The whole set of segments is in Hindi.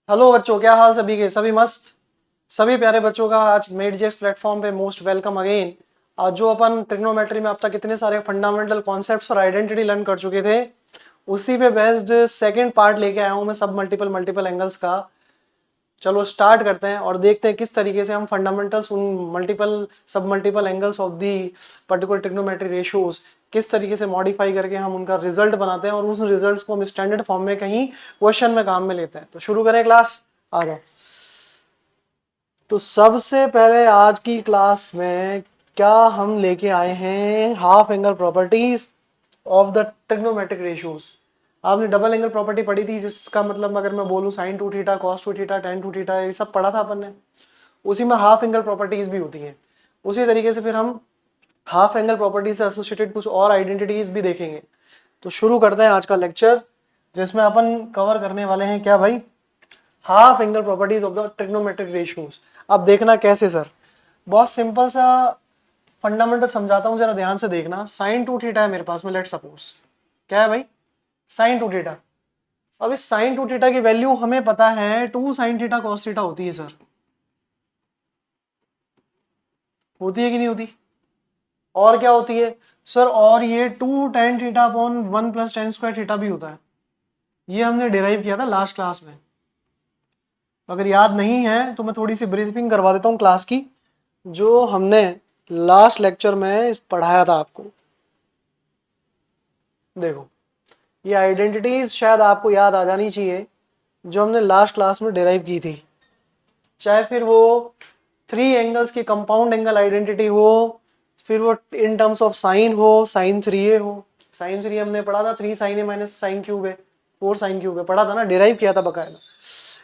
हेलो बच्चों, क्या हाल सभी के? सभी मस्त? सभी प्यारे बच्चों का आज मेडजेक्स प्लेटफॉर्म पे मोस्ट वेलकम अगेन। आज जो अपन ट्रिग्नोमेट्री में अब तक इतने सारे फंडामेंटल कॉन्सेप्ट्स और आइडेंटिटी लर्न कर चुके थे, उसी पे बेस्ड सेकंड पार्ट लेके आया हूँ मैं सब मल्टीपल मल्टीपल एंगल्स का। चलो स्टार्ट करते हैं और देखते हैं किस तरीके से हम फंडामेंटल्स उन मल्टीपल सब multiple angles of the particular trigonometry ratios किस तरीके से मॉडिफाई करके हम उनका रिजल्ट बनाते हैं और उस रिजल्ट्स को हम स्टैंडर्ड फॉर्म में कहीं क्वेश्चन में काम में लेते हैं। तो शुरू करें क्लास, आ जाओ। तो सबसे पहले आज की क्लास में क्या हम लेके आए हैं, half angle properties of the trigonometric ratios. आपने डबल एंगल प्रॉपर्टी पढ़ी थी, जिसका मतलब अगर मैं बोलूं sine two theta, cos two theta, tan two theta, ये सब पढ़ा था अपन ने। उसी में हाफ एंगल प्रॉपर्टीज भी होती हैं। उसी तरीके से फिर हम हाफ एंगल प्रॉपर्टीज से एसोसिएटेड कुछ और आइडेंटिटीज भी देखेंगे। तो शुरू करते हैं आज का लेक्चर, जिसमें अपन कवर करने वाले हैं क्या भाई, half angle properties of the trigonometric ratios. अब देखना कैसे सर, बहुत सिंपल सा फंडामेंटल समझाता हूं, जरा ध्यान से देखना। साइन टू थीटा है मेरे पास में, लेट सपोज क्या है भाई, साइन टू थीटा। अब इस साइन टू थीटा की वैल्यू हमें पता है two sine theta cos theta होती है सर, होती है कि नहीं होती? और क्या होती है सर, और ये two tan theta upon one plus tan square theta भी होता है। ये हमने डिराइव किया था लास्ट क्लास में। अगर याद नहीं है तो मैं थोड़ी सी ब्रीफिंग करवा देता हूँ क्लास की, जो हमने लास्ट लेक्चर में पढ़ाया था आपको। देखो, ये आइडेंटिटीज शायद आपको याद आ जानी चाहिए जो हमने लास्ट क्लास में डिराइव की थी, चाहे फिर वो थ्री एंगल्स की कंपाउंड एंगल आइडेंटिटी हो, फिर वो इन टर्म्स ऑफ साइन हो, साइन थ्री ए हो। साइन थ्री हमने पढ़ा था, three sign A minus sine cube है, फोर साइन क्यूब है, पढ़ा था ना, डिराइव किया था बकायदा।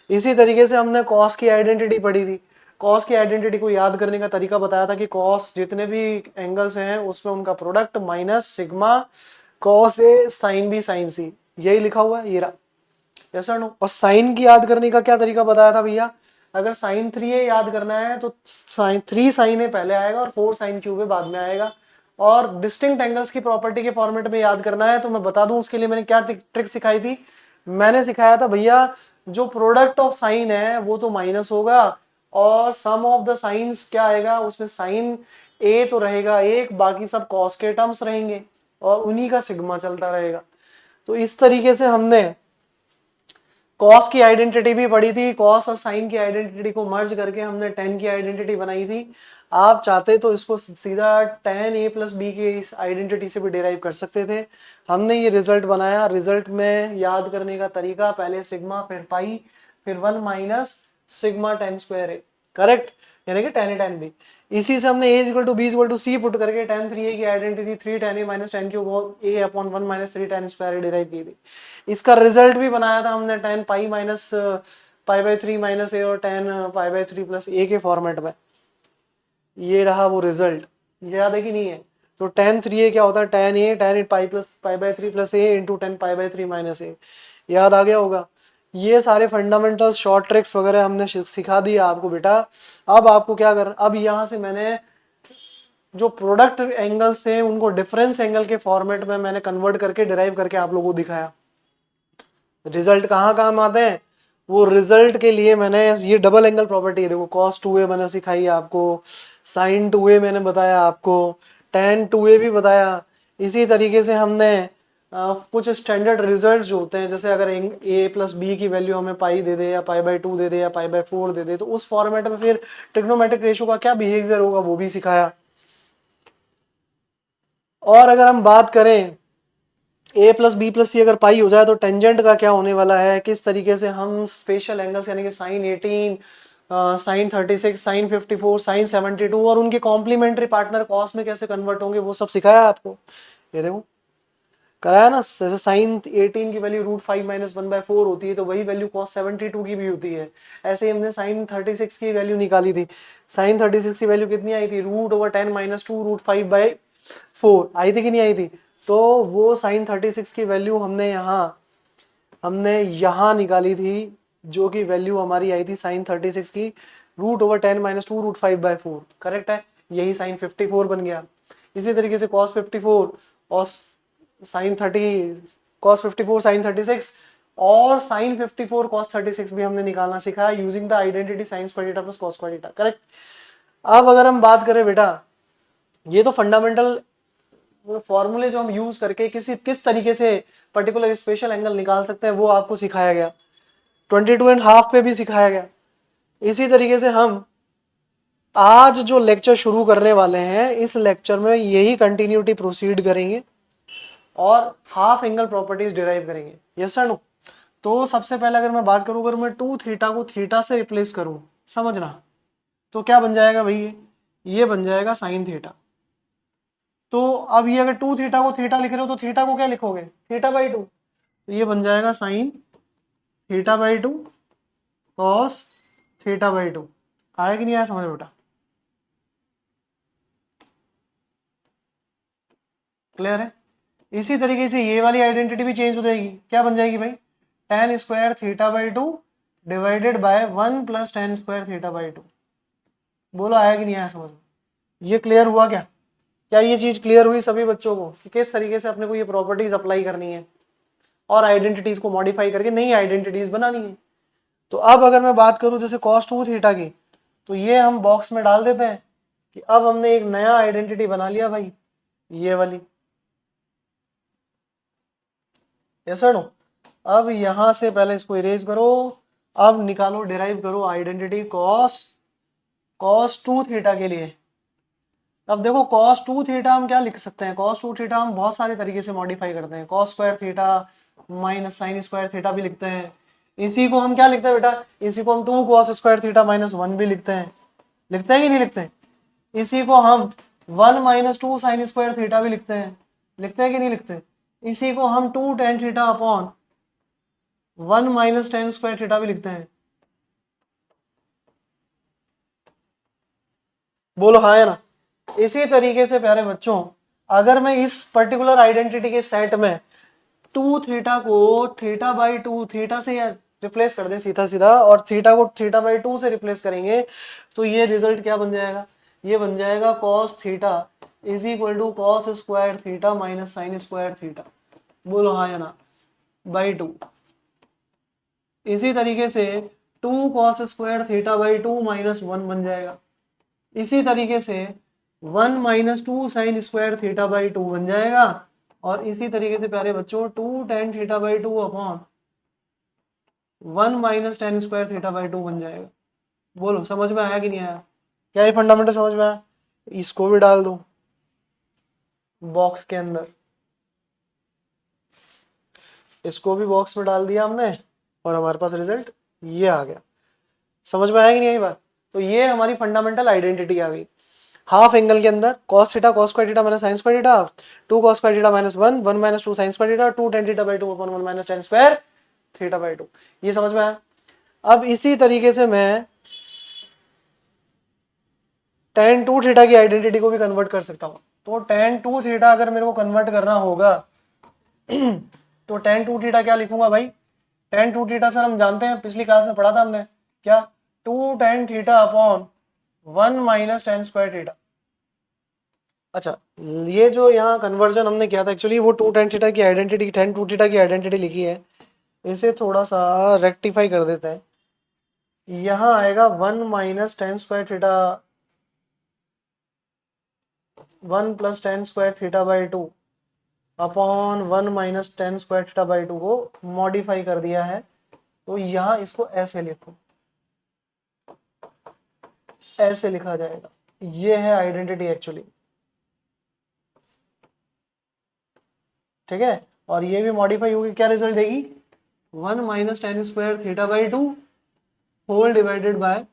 इसी तरीके से हमने कॉस की आइडेंटिटी पढ़ी थी। कॉस की आइडेंटिटी को याद करने का तरीका बताया था कि कॉस जितने भी एंगल्स हैं उसमें उनका product minus sigma cos A sine B sign सी, यही लिखा हुआ है, ये रहा। यस और नो? और साइन की याद करने का क्या तरीका बताया था भैया, अगर साइन थ्री ए याद करना है तो साइन थ्री साइन ए पहले आएगा और फोर साइन क्यूब ए बाद में आएगा। और डिस्टिंक्ट एंगल्स की प्रॉपर्टी के फॉर्मेट में याद करना है तो मैं बता दूं उसके लिए मैंने क्या ट्रिक सिखाई थी। मैंने सिखाया था भैया, जो प्रोडक्ट ऑफ साइन है वो तो माइनस होगा, और सम ऑफ द साइंस क्या आएगा उसमें, साइन ए तो रहेगा एक, बाकी सब कॉस के टर्म्स रहेंगे और उन्हीं का सिग्मा चलता रहेगा। तो इस तरीके से हमने कॉस की आइडेंटिटी भी पढ़ी थी, कॉस और साइन की आइडेंटिटी को मर्ज करके हमने टेन की आइडेंटिटी बनाई थी। आप चाहते तो इसको सीधा टेन ए प्लस बी की इस आइडेंटिटी से भी डिराइव कर सकते थे। हमने ये रिजल्ट बनाया। रिजल्ट में याद करने का तरीका, पहले सिग्मा फिर पाई फिर one minus sigma ten square A, correct, यानी कि टेन ए टेन बी। इसी से हमने a equal to B equal to C put करके टेन थ्री ए की identity three ten A minus ten cube A upon one minus three ten square derive की थी। इसका रिजल्ट भी बनाया था हमने ten pi minus pi by three minus A और ten pi by three plus A के फॉर्मेट में। ये रहा वो रिजल्ट, याद है कि नहीं है? तो टेन थ्री ए क्या होता है, ten A ten eight pi plus pi by three plus A into ten pi by three minus A. याद आ गया होगा। ये सारे फंडामेंटल्स शॉर्ट ट्रिक्स वगैरह हमने सिखा दिया आपको बेटा। अब आपको क्या कर, अब यहाँ से मैंने जो प्रोडक्ट एंगल्स थे उनको डिफरेंस एंगल के फॉर्मेट में मैंने कन्वर्ट करके डिराइव करके आप लोगों को दिखाया। रिजल्ट कहाँ काम आते हैं, वो रिजल्ट के लिए मैंने ये डबल एंगल प्रॉपर्टी, देखो कॉस टू ए मैंने सिखाई आपको, साइन टू ए मैंने बताया आपको, टेन टू ए भी बताया। इसी तरीके से हमने कुछ स्टैंडर्ड रिजल्ट्स जो होते हैं, जैसे अगर ए प्लस बी की वैल्यू हमें पाई दे दे या पाई बाई टू दे दे या पाई बाई फोर दे दे, तो उस फॉर्मेट में फिर ट्रिग्नोमेट्रिक रेशियो का क्या बिहेवियर होगा वो भी सिखाया। और अगर हम बात करें ए प्लस बी प्लस सी अगर पाई हो जाए तो टेंजेंट का क्या होने वाला है, किस तरीके से हम स्पेशल एंगल्स यानी कि साइन 18, साइन 36, साइन 54, साइन 72 और उनके कॉम्प्लीमेंट्री पार्टनर कॉस में कैसे कन्वर्ट होंगे वो सब सिखाया आपको। ये देखो कराया ना। जैसे साइन 18 की value root five minus one by four होती है, तो वही वैल्यू कॉस 72 की भी होती है। ऐसे ही हमने साइन 36 की वैल्यू निकाली थी। साइन 36 की वैल्यू कितनी आई थी, root over 10 minus two root five by four आई थी कि नहीं आई थी? तो वो साइन 36 की वैल्यू हमने यहाँ निकाली थी, जो कि वैल्यू हमारी आई थी साइन 36 की root over 10 minus two root five by four, correct है? यही साइन 54 बन गया। इसी तरीके से कॉस 54 और साइन 30, कॉस 54 साइन 36 और साइन 54 कॉस 36 भी हमने निकालना सीखा है using the identity sign square theta plus cos square theta. Correct. अब अगर हम बात करें बेटा, ये तो फंडामेंटल फॉर्मूले जो हम यूज करके किस तरीके से पर्टिकुलर स्पेशल एंगल निकाल सकते हैं वो आपको सिखाया गया, 22.5 पे भी सिखाया गया। इसी तरीके से हम आज जो लेक्चर शुरू करने वाले हैं, इस लेक्चर में यही कंटिन्यूटी प्रोसीड करेंगे और हाफ एंगल प्रॉपर्टीज डिराइव करेंगे। Yes sir no. तो सबसे पहले अगर मैं बात करूं, अगर मैं 2 थीटा को थीटा से रिप्लेस करूं, समझना, तो क्या बन जाएगा भाई, ये बन जाएगा साइन थीटा। तो अब ये अगर 2 थीटा को थीटा लिख रहे हो तो थीटा को क्या लिखोगे, थीटा बाई 2, तो ये बन जाएगा sine theta by 2 cos theta by 2। आया कि नहीं आया समझ बेटा? क्लियर है? इसी तरीके से ये वाली आइडेंटिटी भी चेंज हो जाएगी, क्या बन जाएगी भाई, tan square theta by 2 divided by 1 plus tan square theta by 2। बोलो आया कि नहीं आया समझ में? ये क्लियर हुआ क्या? क्या ये चीज क्लियर हुई सभी बच्चों को कि किस तरीके से अपने को ये प्रॉपर्टीज अप्लाई करनी है और आइडेंटिटीज को मॉडिफाई करके नई आइडेंटिटीज बनानी है? तो अब अगर मैं बात करूं जैसे cos 2 थीटा की, तो ये हम बॉक्स में डाल देते हैं कि अब हमने एक नया आइडेंटिटी बना लिया भाई, ये वाली। Yes no. अब यहां से पहले इसको इरेज करो, अब निकालो, डिराइव करो आइडेंटिटी cos 2 थीटा के लिए। अब देखो cos 2 थीटा हम क्या लिख सकते हैं, cos 2 थीटा हम बहुत सारे तरीके से मॉडिफाई करते हैं, cos square theta minus sine square theta भी लिखते हैं। इसी को हम क्या लिखते हैं बेटा, इसी को हम 2 cos स्क्वायर थीटा माइनस 1 भी लिखते हैं। लिखते हैं कि नहीं लिखते हैं? इसी को हम 1 माइनस 2 साइन स्क्वायर थीटा भी लिखते हैं। लिखते हैं कि नहीं लिखते? इसी को हम 2 tan theta upon 1 minus tan square theta भी लिखते हैं। बोलो हाँ है ना? इसी तरीके से प्यारे बच्चों, अगर मैं इस पर्टिकुलर आइडेंटिटी के सेट में 2 थीटा को थीटा बाई 2 थीटा से रिप्लेस कर दे सीधा सीधा, और थीटा को थीटा बाई 2 से रिप्लेस करेंगे, तो ये रिजल्ट क्या बन जाएगा, ये बन जाएगा cos theta is equal to cos square theta minus sine square theta. बोलो हाँ या ना? बाई 2। इसी तरीके से 2 cos square theta by 2 minus 1 बन जाएगा। इसी तरीके से 1 minus 2 sign square theta by 2 बन जाएगा। और इसी तरीके से प्यारे बच्चों 2 tan theta by 2 upon 1 minus tan square theta by 2 बन जाएगा। बोलो समझ में आया कि नहीं आया? क्या ये फंडामेंटल समझ में आया? इसको भी डाल दो बॉक्स के अंदर, इसको भी बॉक्स में डाल दिया हमने और हमारे पास रिजल्ट ये आ गया। समझ में आया कि नहीं आई बात? तो ये हमारी फंडामेंटल आइडेंटिटी आ गई। हाफ एंगल के अंदर cos theta cos square theta minus sin square theta, 2 cos square theta minus 1 1 minus 2 sin square theta 2 tan theta by 2 upon 1 minus tan square theta by 2। ये समझ में आया? अब इसी तरीके से मैं tan 2 थीटा की आइडेंटिटी को भी कन्वर्ट कर सकता हूँ। तो tan 2 थीटा अगर मेरे को कन्वर्ट करना होगा तो tan 2 थीटा क्या लिखूंगा भाई, tan 2 थीटा सर हम जानते हैं, पिछली क्लास में पढ़ा था हमने, क्या 2 tan theta upon 1 minus tan square theta. अच्छा, ये जो यहाँ कन्वर्जन हमने किया था एक्चुअली वो 2 tan थीटा की आइडेंटिटी, tan 2 थीटा की आइडेंटिटी लिखी है, इसे थोड़ा सा रेक्टिफाई कर देते हैं। यहाँ आएगा 1 minus tan square theta 1 plus tan square theta by 2 upon 1 minus tan square theta by 2 को मॉडिफाई कर दिया है। तो यहाँ इसको ऐसे लिखो, ऐसे लिखा जाएगा। ये है आइडेंटिटी एक्चुअली, ठीक है। और ये भी मॉडिफाई होगी, क्या रिजल्ट देगी, 1 minus tan square theta by 2 whole divided by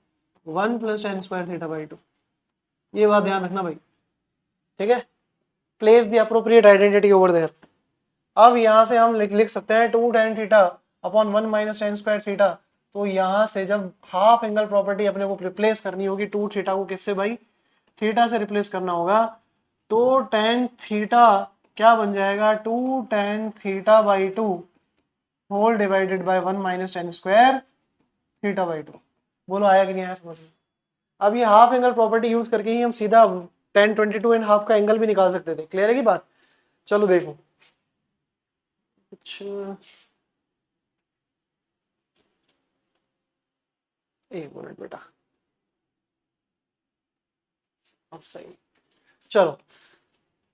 1 plus tan square theta by 2। ये बात ध्यान रखना भाई, ठीक है। Place the appropriate identity over there. अब यहां से हम लिख सकते हैं 2 tan theta upon 1 minus tan square theta. तो यहां से जब हाफ एंगल प्रॉपर्टी अपने को रिप्लेस करनी होगी 2 थीटा को किससे भाई, थीटा से रिप्लेस करना होगा, तो tan थीटा क्या बन जाएगा, 2 tan theta by 2 whole divided by 1 minus tan square theta by 2। बोलो आया कि नहीं आया समझ में? अब ये हाफ एंगल प्रॉपर्टी यूज करके ही हम सीधा tan 22.5 का एंगल भी निकाल सकते थे। क्लियर है की बात? चलो देखो कुछ एक मिनट बेटा, अब सही। चलो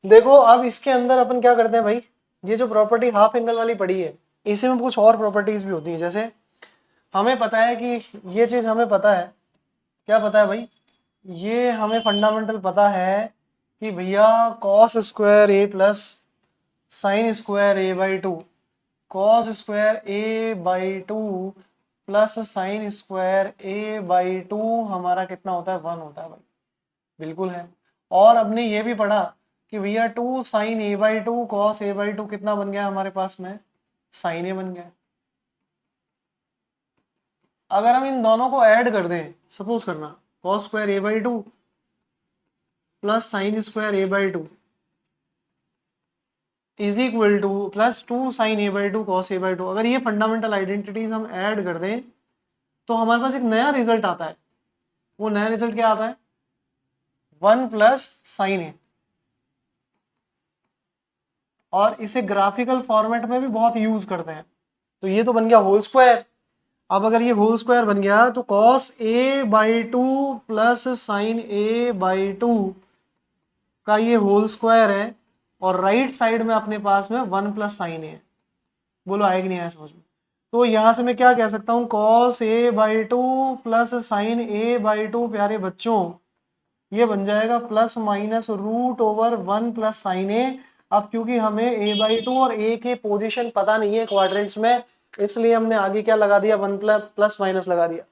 देखो, अब इसके अंदर अपन क्या करते हैं भाई, ये जो प्रॉपर्टी हाफ एंगल वाली पड़ी है, इसी में कुछ और प्रॉपर्टीज भी होती हैं। जैसे हमें पता है कि ये चीज हमें पता है, क्या पता है भाई, ये हमें फंडामेंटल पता है कि भैया cos square A plus sine square A by two, cos square A by two plus sine square A by to हमारा कितना होता है, 1 होता है भाई। बिल्कुल है। और हमने ये भी पढ़ा कि भैया 2 sine A by two cos A by two कितना बन गया हमारे पास में, साइन ए बन गया। अगर हम इन दोनों को ऐड कर दें, सपोज करना cos square A by two plus sine square A by two is equal to plus 2 sine A by two cos A by two, अगर ये फंडामेंटल आइडेंटिटीज हम ऐड कर दें तो हमारे पास एक नया रिजल्ट आता है। वो नया रिजल्ट क्या आता है, 1 प्लस साइन ए। और इसे ग्राफिकल फॉर्मेट में भी बहुत यूज करते हैं। तो ये तो बन गया होल स्क्वायर। अब अगर ये होल स्क्वायर बन गया तो cos A by two plus sine A by to का ये होल स्क्वायर है, और राइट साइड में अपने पास में 1 प्लस साइन ए। बोलो आएगा कि नहीं आया समझ में। तो यहां से मैं क्या कह सकता हूं, cos A by two plus sine A by two प्यारे बच्चों ये बन जाएगा plus minus root over 1 plus sine A. अब क्योंकि हमें ए बाई टू और ए के पोजीशन पता नहीं है क्वाड्रेंट्स में, इसलिए हमने आगे क्या लगा दिया, 1 प्लस माइनस लगा दिया।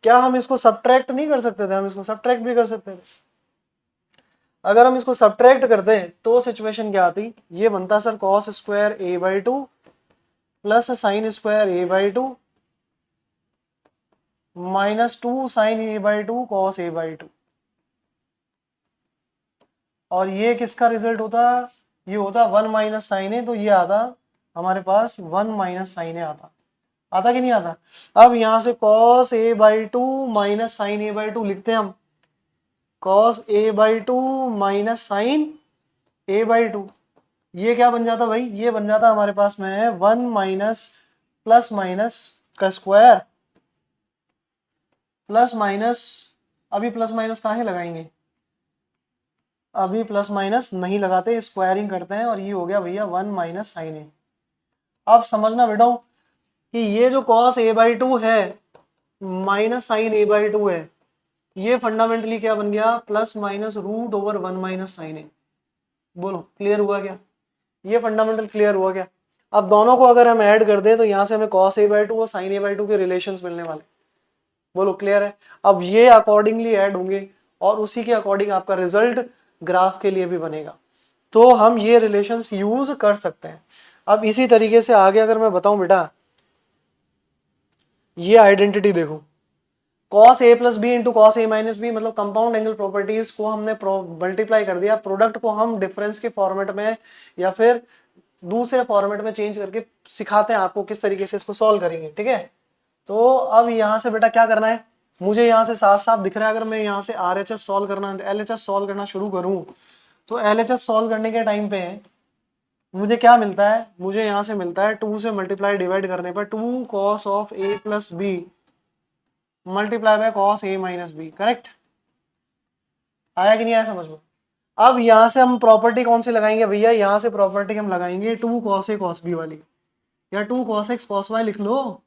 क्या हम इसको सब्ट्रैक्ट नहीं कर सकते थे, हम इसको सब्ट्रैक्ट भी कर सकते थे। अगर हम इसको सब्ट्रैक्ट करते हैं तो सिचुएशन क्या आती, ये बनता sir cos square A by two plus sine square A by two minus 2 sine A by two cos A by two. और ये किसका रिजल्ट होता, ये होता 1 माइनस साइन ए, तो ये आता हमारे पास 1 माइनस साइन ए आता कि नहीं आता। अब यहां से cos A by two minus sine A by two लिखते हैं हम, cos A by two minus sine A by two, ये क्या बन जाता भाई, ये बन जाता हमारे पास में है 1 माइनस प्लस माइनस का स्क्वायर प्लस माइनस, अभी प्लस माइनस कहाँ है लगाएंगे, अभी प्लस माइनस नहीं लगाते, स्क्वायरिंग करते हैं, और ये हो गया भैया 1 माइनस साइन ए। अब समझना बेटा कि ये जो कॉस ए बाई टू है minus sine A by two है, ये फंडामेंटली क्या बन गया, plus minus root over 1 minus sine A. बोलो क्लियर हुआ क्या, ये फंडामेंटल क्लियर हुआ क्या। अब दोनों को अगर हम ऐड कर दें तो यहाँ से हमें कॉस ए बाई टू और साइन ए बाई टू के रिलेशंस मिलने वाले। बोलो क्लियर है। अब ये अकॉर्डिंगली ऐड होंगे और उसी के अकॉर्डिंग आपका रिजल्ट ग्राफ के लिए भी बनेगा, तो हम ये रिलेशंस यूज कर सकते हैं। अब इसी तरीके से आगे अगर मैं बताऊं बेटा, ये आइडेंटिटी देखो, cos a plus B into cos A minus B, मतलब कंपाउंड एंगल प्रॉपर्टीज को हमने मल्टीप्लाई कर दिया, प्रोडक्ट को हम डिफरेंस के फॉर्मेट में या फिर दूसरे फॉर्मेट में चेंज करके सिखाते हैं आपको किस तरीके से इसको सॉल्व करेंगे, ठीक है। तो अब यहां से बेटा क्या करना है, मुझे यहां से साफ साफ दिख रहा है, अगर मैं यहां से RHS सॉल्व करना, LHS सॉल्व करना शुरू करूं, तो LHS सॉल्व करने के टाइम पे मुझे क्या मिलता है, मुझे यहां से मिलता है 2 से मल्टीप्लाई डिवाइड करने पर 2 cos of a plus B multiply by cos a minus B, correct. आया कि नहीं आया समझ में। अब यहां से हम प्रॉपर्टी कौन सी लगाएंगे भैया, यहां से प्रॉपर्टी हम लगाएंगे 2 cos a cos b वाली, या 2 cos x cos y लिख लो,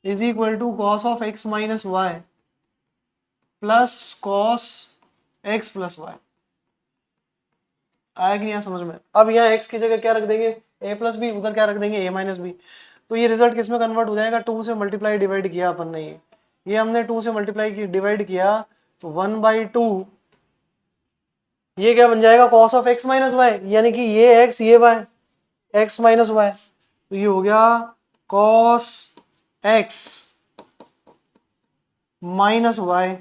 is equal to cos of x minus y plus cos x plus y. आया कि नहीं आया समझ में। अब यहाँ x की जगह क्या रख देंगे, a प्लस बी, उधर क्या रख देंगे a माइनस बी। तो ये रिजल्ट किस में कन्वर्ट हो जाएगा, 2 से मल्टीप्लाई डिवाइड किया अपन ने, ये हमने 2 से मल्टीप्लाई डिवाइड किया तो 1/2, ये क्या बन जाएगा cos of x minus Y, यानी कि ये x ये y, x माइनस वाई, तो ये हो गया cos x माइनस वाई,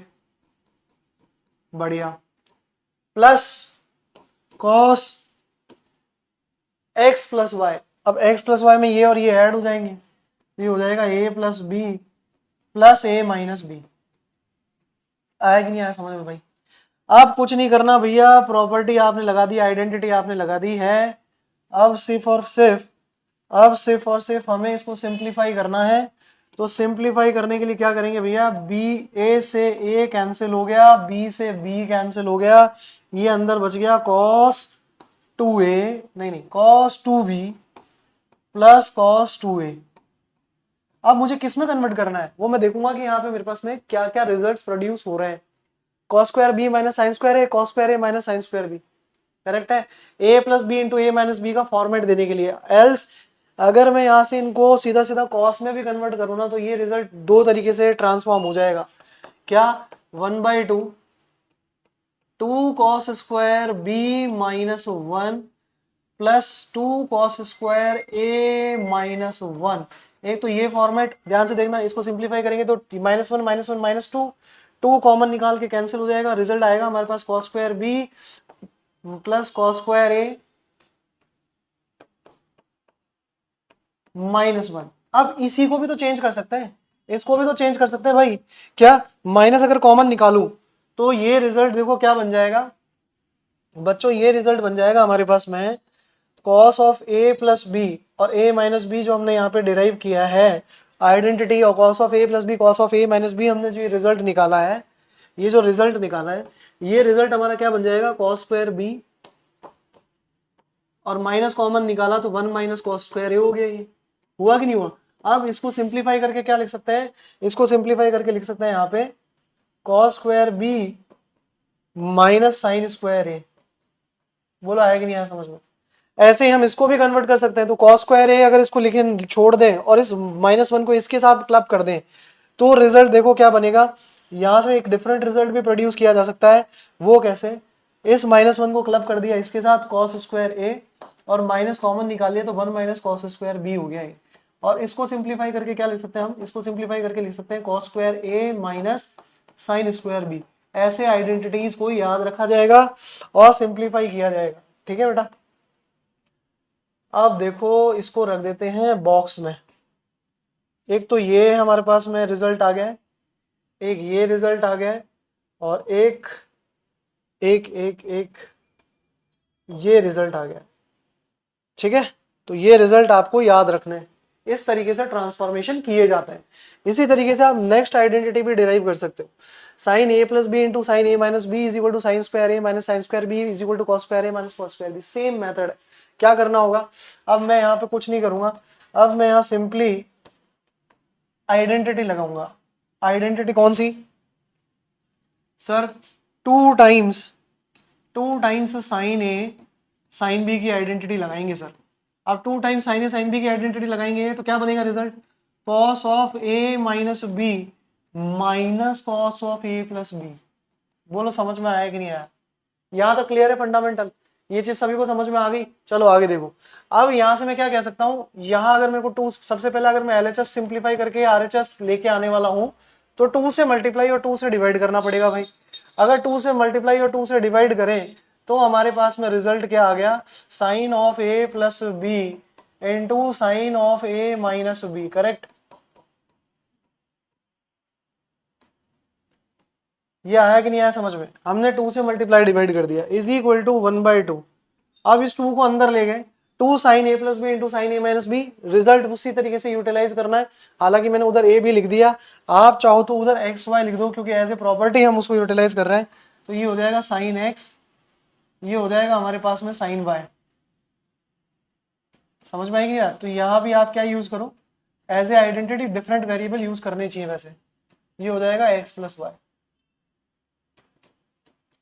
बढ़िया, plus cos x plus Y. अब x प्लस वाई में ये और ये ऐड हो जाएंगे, ये हो जाएगा a plus B plus a minus B. आया कि नहीं आया समझ में भाई। अब कुछ नहीं करना भैया, प्रॉपर्टी आपने लगा दी, आइडेंटिटी आपने लगा दी है। अब सिर्फ और सिर्फ हमें इसको सिंप्लीफाई करना है। तो सिंप्लीफाई करने के लिए क्या करेंगे भैया, बी, ए से ए कैंसिल हो गया, बी से बी कैंसिल हो गया, ये अंदर बच गया cos 2a, नहीं cos 2b plus cos 2a। अब मुझे किस में कन्वर्ट करना है वो मैं देखूंगा कि यहाँ पे मेरे पास में क्या क्या रिजल्ट्स प्रोड्यूस हो रहे हैं। cos square B minus sine square A, cos square A minus sine square B, correct है। a plus B into A minus B का फॉर्मेट देने के लिए, एल्स अगर मैं यहाँ से इनको सीधा सीधा कॉस में भी कन्वर्ट करूँ ना तो ये रिजल्ट दो तरीके से ट्रांसफॉर्म हो जाएगा। क्या, 1/2 2 cos square B minus 1 plus 2 cos square A minus 1। एक तो ये फॉर्मेट ध्यान से देखना, इसको सिंप्लीफाई करेंगे तो -1 -1 -2, 2 कॉमन निकाल के कैंसिल हो जाएगा, रिजल्ट आएगा हमारे पास cos square B plus cos square A -1। अब इसी को भी तो चेंज कर सकते हैं, इसको भी तो चेंज कर सकते हैं भाई। क्या, माइनस अगर कॉमन निकालूं तो ये रिजल्ट देखो क्या बन जाएगा बच्चों, ये रिजल्ट बन जाएगा हमारे पास में cos of a plus B, और a माइनस बी जो हमने यहाँ पे डिराइव किया है आइडेंटिटी, और cos of a plus B cos of a minus B हमने जो रिजल्ट निकाला है, ये जो रिजल्ट निकाला है, ये रिजल्ट हमारा क्या बन जाएगा cos स्क्वायर बी, और माइनस कॉमन निकाला तो 1 माइनस cos स्क्वायर ए हो गया। ये हुआ कि नहीं हुआ। अब इसको सिंप्लीफाई करके क्या लिख सकते हैं, इसको सिंप्लीफाई करके लिख सकते हैं यहाँ पे cos square B minus sine square A. बोलो आया कि नहीं आया समझ में। ऐसे ही हम इसको भी कन्वर्ट कर सकते हैं, तो cos स्क्वायर ए अगर इसको लिखे छोड़ दें और इस -1 को इसके साथ क्लब कर दें तो रिजल्ट देखो क्या बनेगा। यहां से एक डिफरेंट रिजल्ट भी प्रोड्यूस किया जा सकता है। वो कैसे, इस -1 को क्लब कर दिया इसके साथ cos स्क्वायर ए, और माइनस कॉमन निकाल लिया तो 1 माइनस cos स्क्वायर बी हो गया ये। और इसको सिंप्लीफाई करके क्या लिख सकते हैं हम, इसको सिंप्लीफाई करके लिख सकते हैं cos square A minus sine square B. ऐसे आइडेंटिटीज को याद रखा जाएगा और सिंप्लीफाई किया जाएगा, ठीक है बेटा। अब देखो इसको रख देते हैं बॉक्स में। एक तो ये हमारे पास में रिजल्ट आ गया, एक ये रिजल्ट आ गया, और एक एक एक एक ये रिजल्ट आ गया, ठीक है। तो ये रिजल्ट आपको याद रखना है। इस तरीके से ट्रांसफॉर्मेशन किए जाते हैं। इसी तरीके से आप नेक्स्ट आइडेंटिटी भी डिराइव कर सकते हो। Sine A plus B into sine A minus B is equal to sine square A minus sine square B is equal to cos square A minus cos square B. Same method है। क्या करना होगा, अब मैं यहाँ पे कुछ नहीं करूंगा, अब मैं यहाँ सिंपली आइडेंटिटी लगाऊंगा। आइडेंटिटी कौन सी sir, 2 times sine A sine B की आइडेंटिटी लगाएंगे सर। अब 2 times sine A sine B की आइडेंटिटी लगाएंगे तो क्या बनेगा result, cos of A minus B minus cos of A plus B. बोलो समझ में आया कि नहीं आया। यहाँ तक क्लियर है फंडामेंटल, ये चीज सभी को समझ में आ गई। चलो आगे देखो। अब यहाँ से मैं क्या कह सकता हूँ, यहाँ अगर मेरे को 2, सबसे पहले अगर मैं LHS सिंप्लीफाई करके RHS लेके आने वाला हूँ तो 2 से मल्टीप्लाई और 2 से डिवाइड करना पड़ेगा भाई। अगर 2 से मल्टीप्लाई और 2 से डिवाइड करें तो हमारे पास में रिजल्ट क्या आ गया, sine of A plus B into sine of A minus B, correct. ये आया कि नहीं आया समझ में। हमने 2 से मल्टीप्लाई डिवाइड कर दिया इज इक्वल टू 1/2। अब इस 2 को अंदर ले गए, 2 sine A plus B into sine A minus B. Result उसी तरीके से यूटिलाइज करना है। हालांकि मैंने उधर ए भी लिख दिया, आप चाहो तो उधर एक्स वाई लिख दो क्योंकि एज ए प्रॉपर्टी हम उसको यूटिलाइज कर रहे हैं। तो ये हो जाएगा साइन एक्स, ये हो जाएगा हमारे पास में साइन वाई। समझ में आएगी यार। तो यहाँ भी आप क्या यूज करो, as a identity different variable use करने चाहिए वैसे। ये हो जाएगा एक्स प्लस वाई।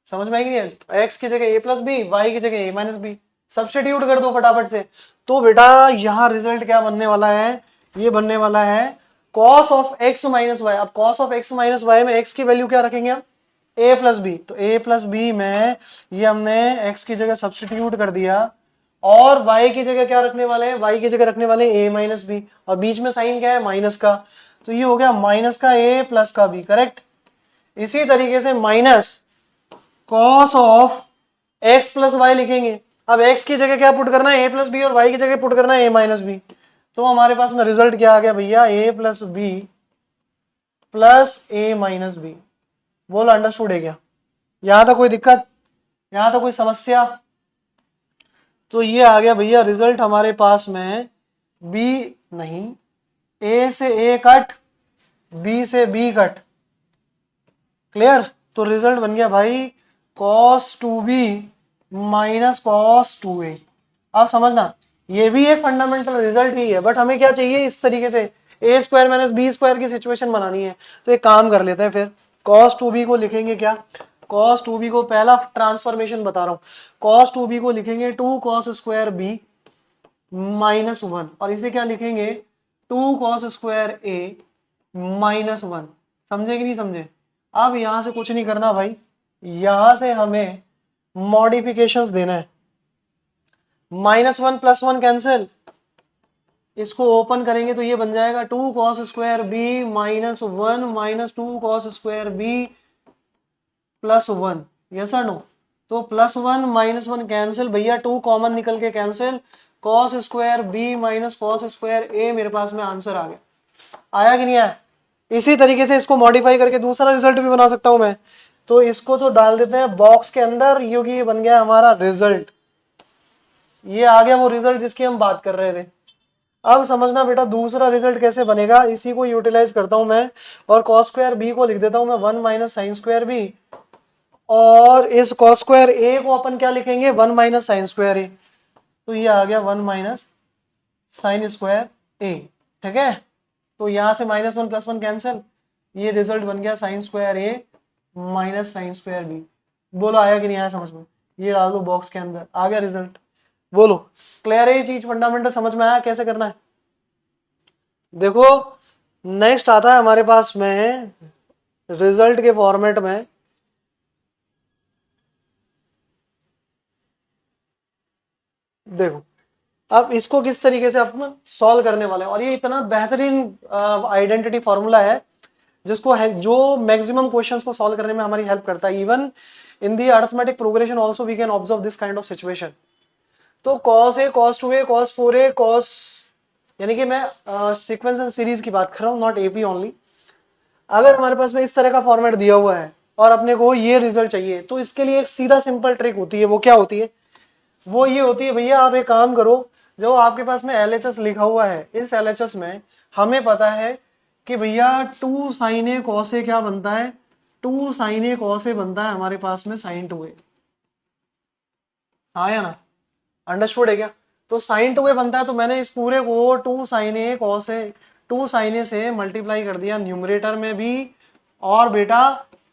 समझ में आएगी यार। एक्स की जगह ए प्लस बी, वाई की जगह ए माइनस बी, सब्स्टिट्यूट कर दो फटाफट से। तो बेटा यहाँ रिजल्ट क्या बनने वाला है, ये बनने वाला है cos of X minus Y. अब cos of X minus Y में एक्स की वैल्यू क्या रखेंगे हम, a प्लस बी। तो a प्लस बी में ये हमने x की जगह सब्स्टिट्यूट कर दिया, और y की जगह क्या रखने वाले हैं, y की जगह रखने वाले a माइनस बी, और बीच में साइन क्या है माइनस का। तो ये हो गया माइनस का a प्लस का b, करेक्ट। इसी तरीके से minus cos of x plus Y लिखेंगे। अब x की जगह क्या पुट करना है, a प्लस बी, और y की जगह पुट करना है a माइनस बी। तो हमारे पास में रिजल्ट क्या आ गया भैया, a plus B plus a minus B. बोलो अंडरस्टूड है क्या। यहां तक कोई दिक्कत, यहां तक कोई समस्या। तो ये आ गया भैया रिजल्ट हमारे पास में, b नहीं, a से a कट बी से बी कट, क्लियर। तो रिजल्ट बन गया भाई cos 2b minus cos 2a। आप समझना ये भी एक फंडामेंटल रिजल्ट ही है, बट हमें क्या चाहिए इस तरीके से ए स्क्वायर माइनस बी स्क्वायर की सिचुएशन बनानी है। तो एक काम कर लेते हैं फिर, cos 2b को लिखेंगे क्या, cos 2b को पहला ट्रांसफॉर्मेशन बता रहा हूं, cos 2b को लिखेंगे 2 cos स्क्वायर b माइनस 1, और इसे क्या लिखेंगे 2 cos स्क्वायर a माइनस 1। समझे कि नहीं समझे। अब यहां से कुछ नहीं करना भाई, यहां से हमें मॉडिफिकेशंस देना है। -1 +1 कैंसिल, इसको ओपन करेंगे तो ये बन जाएगा 2 cos square B minus 1 minus 2 cos square B plus 1, yes और नो। तो +1 -1 कैंसिल भैया, 2 कॉमन निकल के cancel, cos square B minus cos square A, मेरे पास में आंसर आ गया। आया कि नहीं आया। इसी तरीके से इसको मॉडिफाई करके दूसरा रिजल्ट भी बना सकता हूं मैं। तो इसको तो डाल देते हैं बॉक्स के अंदर, ये बन गया हमारा रिजल्ट, ये आ गया वो रिजल्ट जिसकी हम बात कर रहे थे। अब समझना बेटा दूसरा रिजल्ट कैसे बनेगा, इसी को यूटिलाइज करता हूं मैं, और cos स्क्वायर बी को लिख देता हूं मैं 1 माइनस साइन स्क्वायर बी, और इस cos स्क्वायर ए को अपन क्या लिखेंगे 1 माइनस साइन स्क्वायर ए। तो ये आ गया 1 माइनस साइन स्क्वायर ए, ठीक है। तो यहां से -1 +1 कैंसिल, ये रिजल्ट बन गया sign square A minus sine square B. बोलो आया कि नहीं आया समझ में, ये डाल दो बॉक्स के अंदर, आ गया रिजल्ट। बोलो क्लियर है ये चीज, फंडामेंटल समझ में आया कैसे करना है। देखो नेक्स्ट आता है हमारे पास में रिजल्ट के फॉर्मेट में, देखो अब इसको किस तरीके से अपन सॉल्व करने वाले हैं, और ये इतना बेहतरीन आइडेंटिटी फॉर्मूला है जिसको है जो मैक्सिमम क्वेश्चंस को सॉल्व करने में हमारी हेल्प करता है। Even in the arithmetic progression also we can observe this kind of situation. तो cos a cos 2a cos 4a cos, यानी कि मैं सीक्वेंस एंड सीरीज की बात कर रहा हूँ, नॉट एपी ओनली। अगर हमारे पास में इस तरह का फॉर्मेट दिया हुआ है और अपने को ये रिजल्ट चाहिए, तो इसके लिए एक सीधा सिंपल ट्रिक होती है। वो क्या होती है, वो ये होती है भैया, आप एक काम करो, जो आपके पास में LHS लिखा हुआ है, इस LHS में हमें पता है कि भैया 2 sin a cos a क्या बनता है, 2 sin a cos a बनता है हमारे पास में sin 2a। हाँ या ना, अंडरस्टूड है क्या। तो sin 2a बनता है, तो मैंने इस पूरे को 2 sin a cos a 2 sin a से मल्टीप्लाई कर दिया न्यूमरेटर में भी और बेटा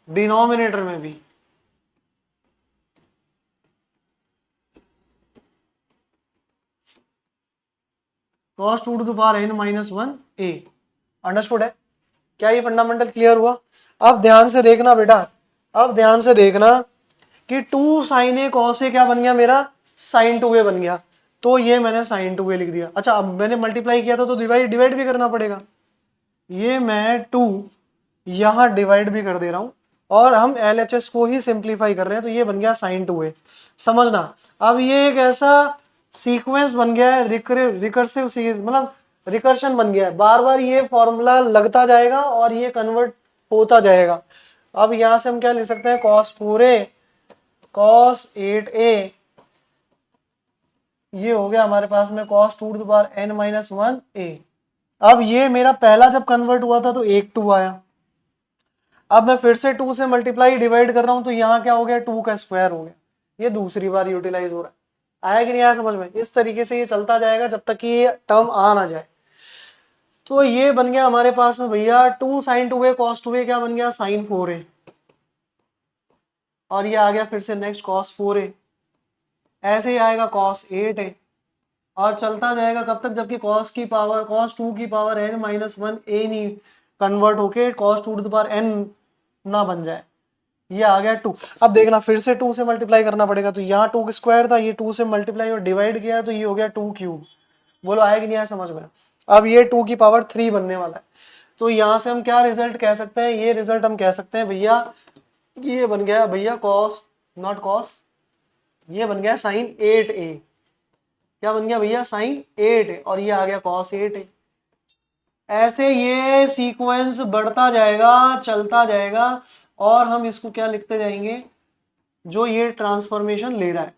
डिनोमिनेटर में भी। cos 2 to the power n minus 1 a, understood है क्या, ये फंडामेंटल क्लियर हुआ। अब ध्यान से देखना बेटा, अब ध्यान से देखना कि 2 sin a cos a क्या बन गया मेरा, sin 2a बन गया। तो ये मैंने sin 2a लिख दिया। अच्छा अब मैंने मल्टीप्लाई किया था तो डिवाइड भी करना पड़ेगा, ये मैं 2 यहां डिवाइड भी कर दे रहा हूं, और हम LHS को ही सिंप्लीफाई कर रहे हैं, तो ये बन गया sin 2a। समझना अब ये एक ऐसा सीक्वेंस बन गया है, रिकर्सिव मतलब रिकर्शन बन गया है, बार बार ये फॉर्मूला लगता जाएगा और ये कन्वर्ट होता जाएगा। अब यहां से हम क्या लिख सकते हैं, cos 4a cos 8a, ये हो गया हमारे पास में cos 2 to the power n minus 1 a। अब ये मेरा पहला जब कन्वर्ट हुआ था तो 1 2 आया, अब मैं फिर से 2 से मल्टीप्लाई डिवाइड कर रहा हूं तो यहाँ क्या हो गया 2 का स्क्वायर हो गया, ये दूसरी बार यूटिलाइज हो रहा है। आया कि नहीं आया समझ में। इस तरीके से ये चलता जाएगा जब तक कि ये टर्म आ ना जाए। तो ये बन गया हमारे पास में भैया 2 sin 2a cos 2a क्या बन गया sin 4a, और ये आ गया फिर से नेक्स्ट cos 4a, ऐसे ही आएगा cos 8a, और चलता जाएगा कब तक, जबकि cos की पावर cos 2 की पावर n माइनस 1 a नहीं कन्वर्ट होके cos 2 to the power n ना बन जाए। ये आ गया 2। अब देखना फिर से 2 से मल्टीप्लाई करना पड़ेगा, तो यहाँ 2 का स्क्वायर था, ये 2 से मल्टीप्लाई और डिवाइड किया है तो ये हो गया 2 क्यूब। बोलो आया कि नहीं आया समझ में। अब ये 2 की पावर 3 बनने वाला है, तो यहाँ से हम क्या रिजल्ट कह सकते हैं, ये रिजल्ट हम कह सकते हैं भैया ये बन गया भैया cos नॉट cos, ये बन गया sin 8a, क्या बन गया भैया sin 8a, और ये आ गया cos 8a। ऐसे ये सीक्वेंस बढ़ता जाएगा चलता जाएगा, और हम इसको क्या लिखते जाएंगे, जो ये ट्रांसफॉर्मेशन ले रहा है।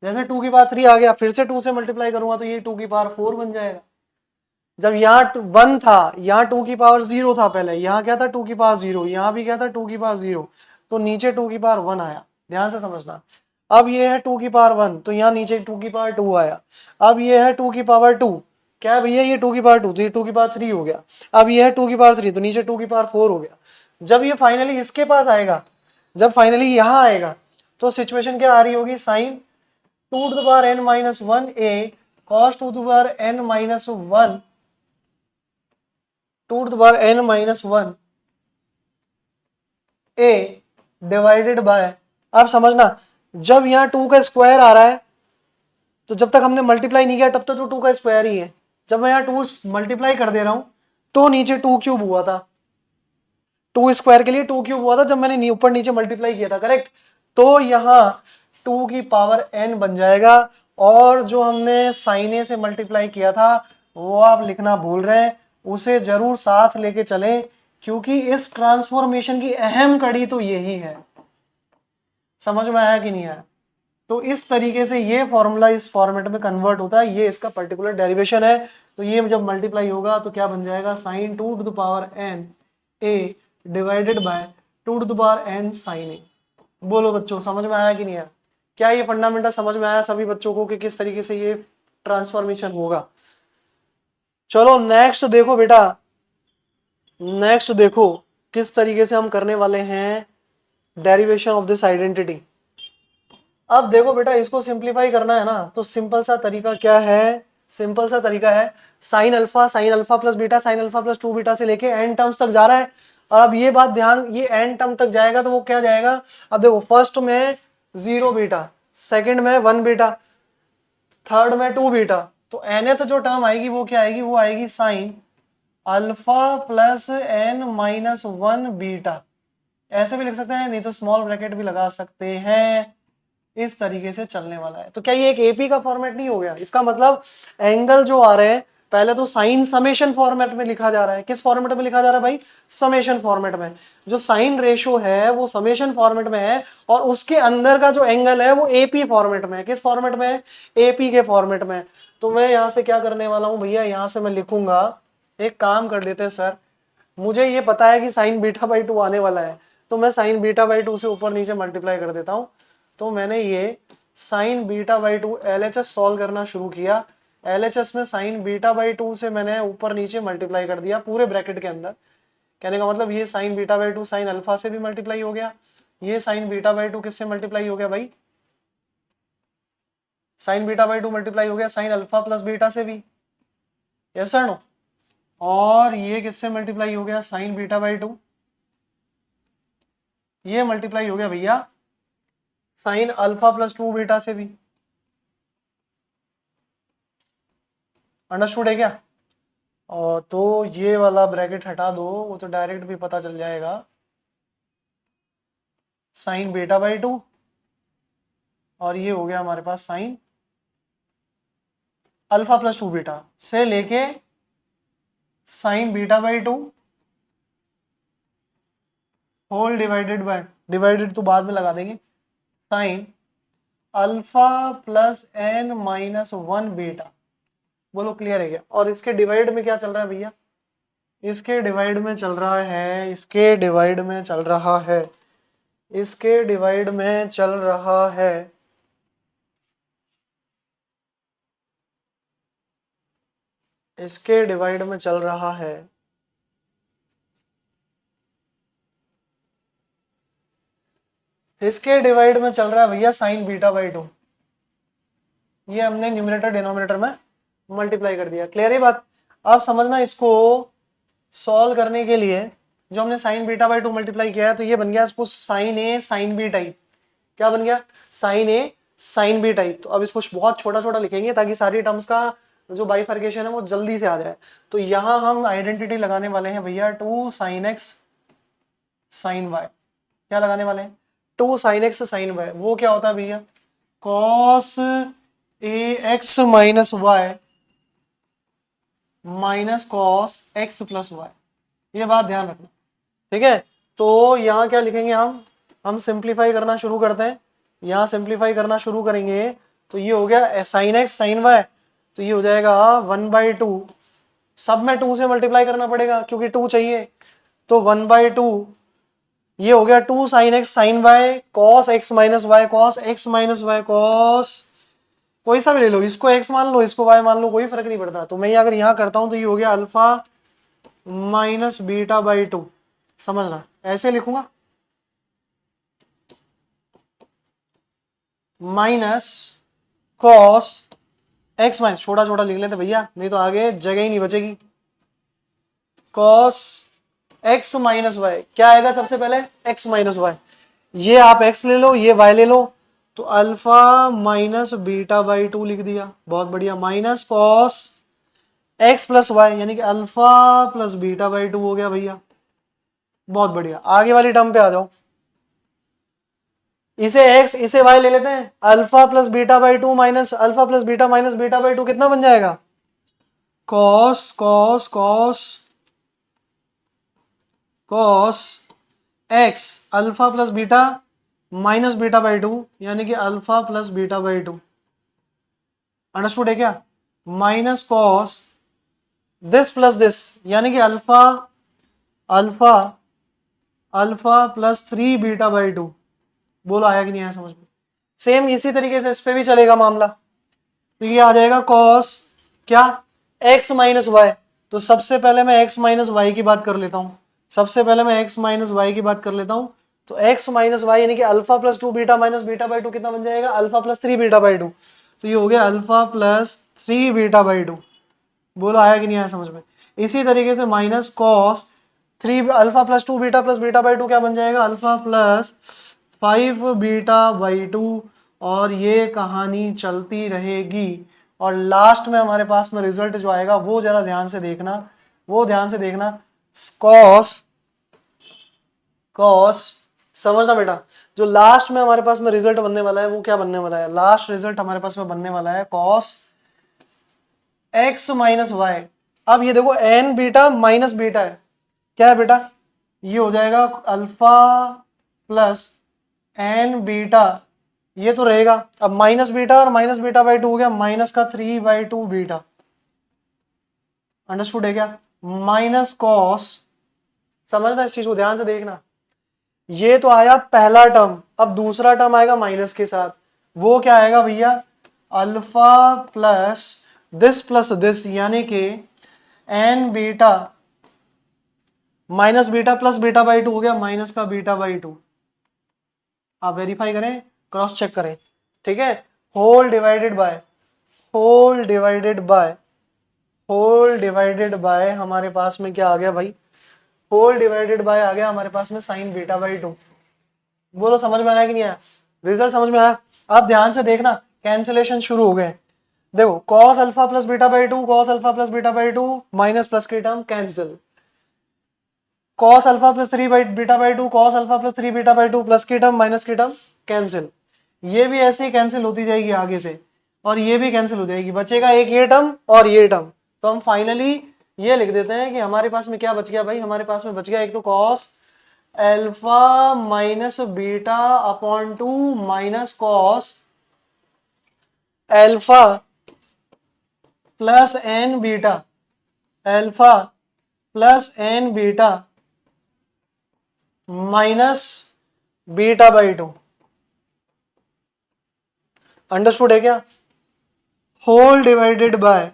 जैसे 2 की पावर 3 आ गया, फिर से 2 से मल्टीप्लाई करूंगा तो ये 2 की पावर 4 बन जाएगा। जब यहाँ 1 था, यहाँ 2 की पावर 0 था पहले, यहाँ क्या था 2 की पावर 0, यहाँ भी क्या था 2 की पावर 0, तो नीचे 2 की पावर 1 आया, ध्यान से समझना। अब ये है 2 की पावर 1, तो यहाँ नीचे 2 की पावर 2 आया। अब ये है 2 की पावर 2, क्या है भैया ये 2 की पावर 2, तो ये 2 की पावर 3 हो गया। अब ये है 2 की पावर 3, तो नीचे 2 की पावर 4 हो गया। जब ये फाइनली इसके पास आएगा, जब फाइनली यहाँ आएगा, तो सिचुएशन क्या आ रही होगी, sine 2 to the power n minus 1 a cos 2 to the power n minus 1 2 to the power n minus 1 a divided by, आप समझना जब यहाँ 2 का स्क्वायर आ रहा है, तो जब तक हमने मल्टीप्लाई नहीं किया तब तक तो 2 का स्क्वायर ही है। जब मैं यहाँ 2 मल्टीप्लाई कर दे रहा हूं तो नीचे 2 क्यूब हुआ था, 2 स्क्वायर के लिए 2 क्यूब हुआ था जब मैंने ऊपर नीचे मल्टीप्लाई किया था, करेक्ट। तो यहाँ 2 की पावर n बन जाएगा, और जो हमने साइन ए से मल्टीप्लाई किया था वो आप लिखना भूल रहे हैं, उसे जरूर साथ लेके चलें, क्योंकि इस ट्रांसफॉर्मेशन की अहम कड़ी तो यही है। समझ में आया कि नहीं आया? तो इस तरीके से ये फॉर्मूला इस फॉर्मेट में कन्वर्ट होता है, ये इसका पर्टिकुलर डेरिवेशन है। तो ये जब मल्टीप्लाई होगा तो क्या बन जाएगा, sine 2 to the power n a divided by 2 to the power n sine A. बोलो बच्चों समझ में आया कि नहीं आया? क्या ये फंडामेंटल समझ में आया सभी बच्चों को कि किस तरीके से ये ट्रांसफॉर्मेशन होगा? चलो नेक्स्ट देखो बेटा, नेक्स्ट देखो किस तरीके से हम करने वाले हैं डेरिवेशन ऑफ दिस आइडेंटिटी। अब देखो बेटा, इसको सिंप्लीफाई करना है ना, तो सिंपल सा तरीका क्या है, सिंपल सा तरीका है, sign alpha plus beta sine alpha plus 2 beta से लेके एन टर्म्स तक जा रहा है। और अब ये बात ध्यान, ये एन टर्म तक जाएगा तो वो क्या जाएगा, अब देखो फर्स्ट में 0 बीटा, सेकंड में 1 बीटा, थर्ड में 2 बीटा, तो nth जो टर्म आएगी वो क्या आएगी, वो आएगी sign alpha plus n minus 1 beta. ऐसे भी लिख सकते हैं, नहीं तो स्मॉल ब्रैकेट भी लगा सकते हैं। इस तरीके से चलने वाला है। तो क्या ये एक एपी का फॉर्मेट नहीं हो गया? इसका मतलब एंगल जो आ रहे हैं पहले तो साइन समेशन फॉर्मेट में लिखा जा रहा है। किस फॉर्मेट में लिखा जा रहा है भाई? समेशन फॉर्मेट में। जो साइन रेशो है वो समेशन फॉर्मेट में है, और उसके अंदर का जो एंगल है वो एपी फॉर्मेट में है। किस फॉर्मेट में है? एपी के फॉर्मेट में। तो मैं यहां से क्या करने वाला हूं भैया, यहां से मैं लिखूंगा, एक काम कर लेते हैं सर, मुझे ये पता है कि साइन बीटा बाई 2 आने वाला है, तो मैं साइन बीटा बाई 2 से ऊपर नीचे मल्टीप्लाई कर देता हूं। तो मैंने ये sign beta by 2 LHS solve करना शुरू किया। LHS में साइन बीटा बाई 2 से मैंने ऊपर नीचे मल्टीप्लाई कर दिया पूरे ब्रैकेट के अंदर। कहने का मतलब ये sign beta by 2 sine alpha से भी मल्टीप्लाई हो गया, ये साइन बीटा बाई 2 किससे मल्टीप्लाई हो गया भाई? साइन बीटा बाई 2 मल्टीप्लाई हो गया साइन अल्फा प्लस बीटा से भी, यस सर नो। और ये किससे मल्टीप्लाई हो गया? साइन बीटा बाई 2, ये मल्टीप्लाई हो गया भैया साइन अल्फा प्लस 2 बीटा से भी। अंडरस्टूड है क्या? और तो ये वाला ब्रैकेट हटा दो, वो तो डायरेक्ट भी पता चल जाएगा, साइन बीटा बाई 2, और ये हो गया हमारे पास साइन अल्फा प्लस 2 बीटा से लेके sine beta by 2 whole divided by, divided तो बाद में लगा देंगे, sine alpha plus n minus 1 beta. बोलो क्लियर है क्या? और इसके डिवाइड में क्या चल रहा है भैया? इसके डिवाइड में चल रहा है, इसके डिवाइड में चल रहा है, इसके डिवाइड में चल रहा है इसके डिवाइड में चल रहा है इसके डिवाइड में चल रहा है भैया साइन बीटा बाई 2। ये हमने न्यूमरेटर डिनोमिनेटर में मल्टीप्लाई कर दिया। क्लियर है बात? अब समझना, इसको सॉल्व करने के लिए जो हमने साइन बीटा बाई 2 मल्टीप्लाई किया है, तो ये बन गया इसको sign A sine B type. क्या बन गया? Sign A sine B type. तो अब इसको बहुत छोटा छोटा लिखेंगे ताकि सारी टर्म्स का जो बाइफर्केशन है वो जल्दी से आ जाए। तो यहां हम आइडेंटिटी लगाने वाले हैं भैया 2 साइन एक्स साइन वाई। क्या लगाने वाले हैं? 2 साइन एक्स साइन वाई। वो क्या होता है भैया? Cos A x minus y minus cos x plus y. ये बात ध्यान रखना, ठीक है? तो यहाँ क्या लिखेंगे हम सिंप्लीफाई करना शुरू करते हैं। यहाँ सिंप्लीफाई करना शुरू करेंगे तो ये हो गया साइन एक्स साइन वाई, तो ये हो जाएगा 1/2 सब में 2 से मल्टीप्लाई करना पड़ेगा क्योंकि 2 चाहिए। तो 1/2 ये हो गया 2 sine X sine Y cos X minus Y cos X minus Y cos, कोई सा भी ले लो, इसको एक्स मान लो इसको वाई मान लो, कोई फर्क नहीं पड़ता। तो मैं अगर यहां करता हूं तो ये हो गया अल्फा माइनस बीटा बाई 2, समझना ऐसे लिखूंगा, माइनस कॉस एक्स माइनस, छोटा छोटा लिख लेते भैया नहीं तो आगे जगह ही नहीं बचेगी, कॉस एक्स माइनस वाई, क्या आएगा सबसे पहले एक्स माइनस वाई, ये आप एक्स ले लो ये वाई ले लो, तो अल्फा माइनस बीटा बाई 2 लिख दिया, बहुत बढ़िया, minus cos x plus Y यानी कि अल्फा प्लस बीटा बाई 2 हो गया भैया, बहुत बढ़िया। आगे वाली टर्म पे आ जाओ, इसे x इसे y ले लेते हैं, alpha plus beta by 2 minus alpha plus beta minus beta by 2 कितना बन जाएगा, cos cos cos cos x alpha plus beta minus beta by 2 यानी कि alpha plus beta by 2, understood है क्या, minus cos this plus this यानी कि alpha alpha alpha plus 3 beta by 2, बोलो आया कि नहीं आया समझ में। सेम इसी तरीके से इस पे भी चलेगा मामला, तो ये आ जाएगा कॉस क्या x माइनस वाई, तो सबसे पहले मैं x माइनस वाई की बात कर लेता हूं, सबसे पहले मैं x माइनस वाई की बात कर लेता हूं, तो x माइनस वाई यानी कि alpha plus 2 beta minus beta by 2 कितना बन जाएगा, अल्फा प्लस 3 बीटा बाई 2, तो ये हो गया अल्फा प्लस 3 बीटा बाई 2, बोलो आया कि नहीं आया समझ में। इसी तरीके से minus cos 3 alpha plus 2 beta by 2 क्या बन जाएगा, अल्फा प्लस 5 बीटा बाई 2, और ये कहानी चलती रहेगी, और लास्ट में हमारे पास में रिजल्ट जो आएगा वो जरा ध्यान से देखना, वो ध्यान से देखना, कॉस कॉस समझना बेटा, जो लास्ट में हमारे पास में रिजल्ट बनने वाला है वो क्या बनने वाला है, लास्ट रिजल्ट हमारे पास में बनने वाला है कॉस एक्स माइनस वाई। अब ये देखो एन बीटा माइनस बीटा है, क्या है बेटा, ये हो जाएगा अल्फा प्लस एन बीटा, ये तो रहेगा, अब माइनस बीटा और माइनस बीटा बाई 2 हो गया माइनस का 3/2 बीटा, अंडरस्टूड है क्या, माइनस कॉस, समझना इस चीज को ध्यान से देखना, ये तो आया पहला टर्म, अब दूसरा टर्म आएगा माइनस के साथ, वो क्या आएगा भैया, अल्फा प्लस दिस यानी कि N beta minus beta plus beta by 2 हो गया माइनस का बीटा बाई 2, आप वेरीफाई करें क्रॉस चेक करें, ठीक है, whole divided by whole divided by whole divided by हमारे पास में क्या आ गया भाई, होल डिवाइडेड बाय आ गया हमारे पास में साइन बीटा बाई 2, बोलो समझ में आया कि नहीं आया, रिजल्ट समझ में आया। आप ध्यान से देखना कैंसिलेशन शुरू हो गए, देखो cos alpha plus beta by 2 cos alpha plus beta by 2 minus plus की term cancel, cos alpha plus 3 beta by 2 cos alpha plus 3 beta by 2 plus की टर्म माइनस की टर्म कैंसिल, ये भी ऐसे ही कैंसिल होती जाएगी आगे से, और ये भी कैंसिल हो जाएगी, बचेगा एक ये टर्म और ये टर्म, तो हम फाइनली ये लिख देते हैं कि हमारे पास में क्या बच गया भाई, हमारे पास में बच गया एक तो cos alpha minus beta upon 2 minus cos alpha plus N beta, alpha plus N beta minus beta by 2, understood है क्या, whole divided by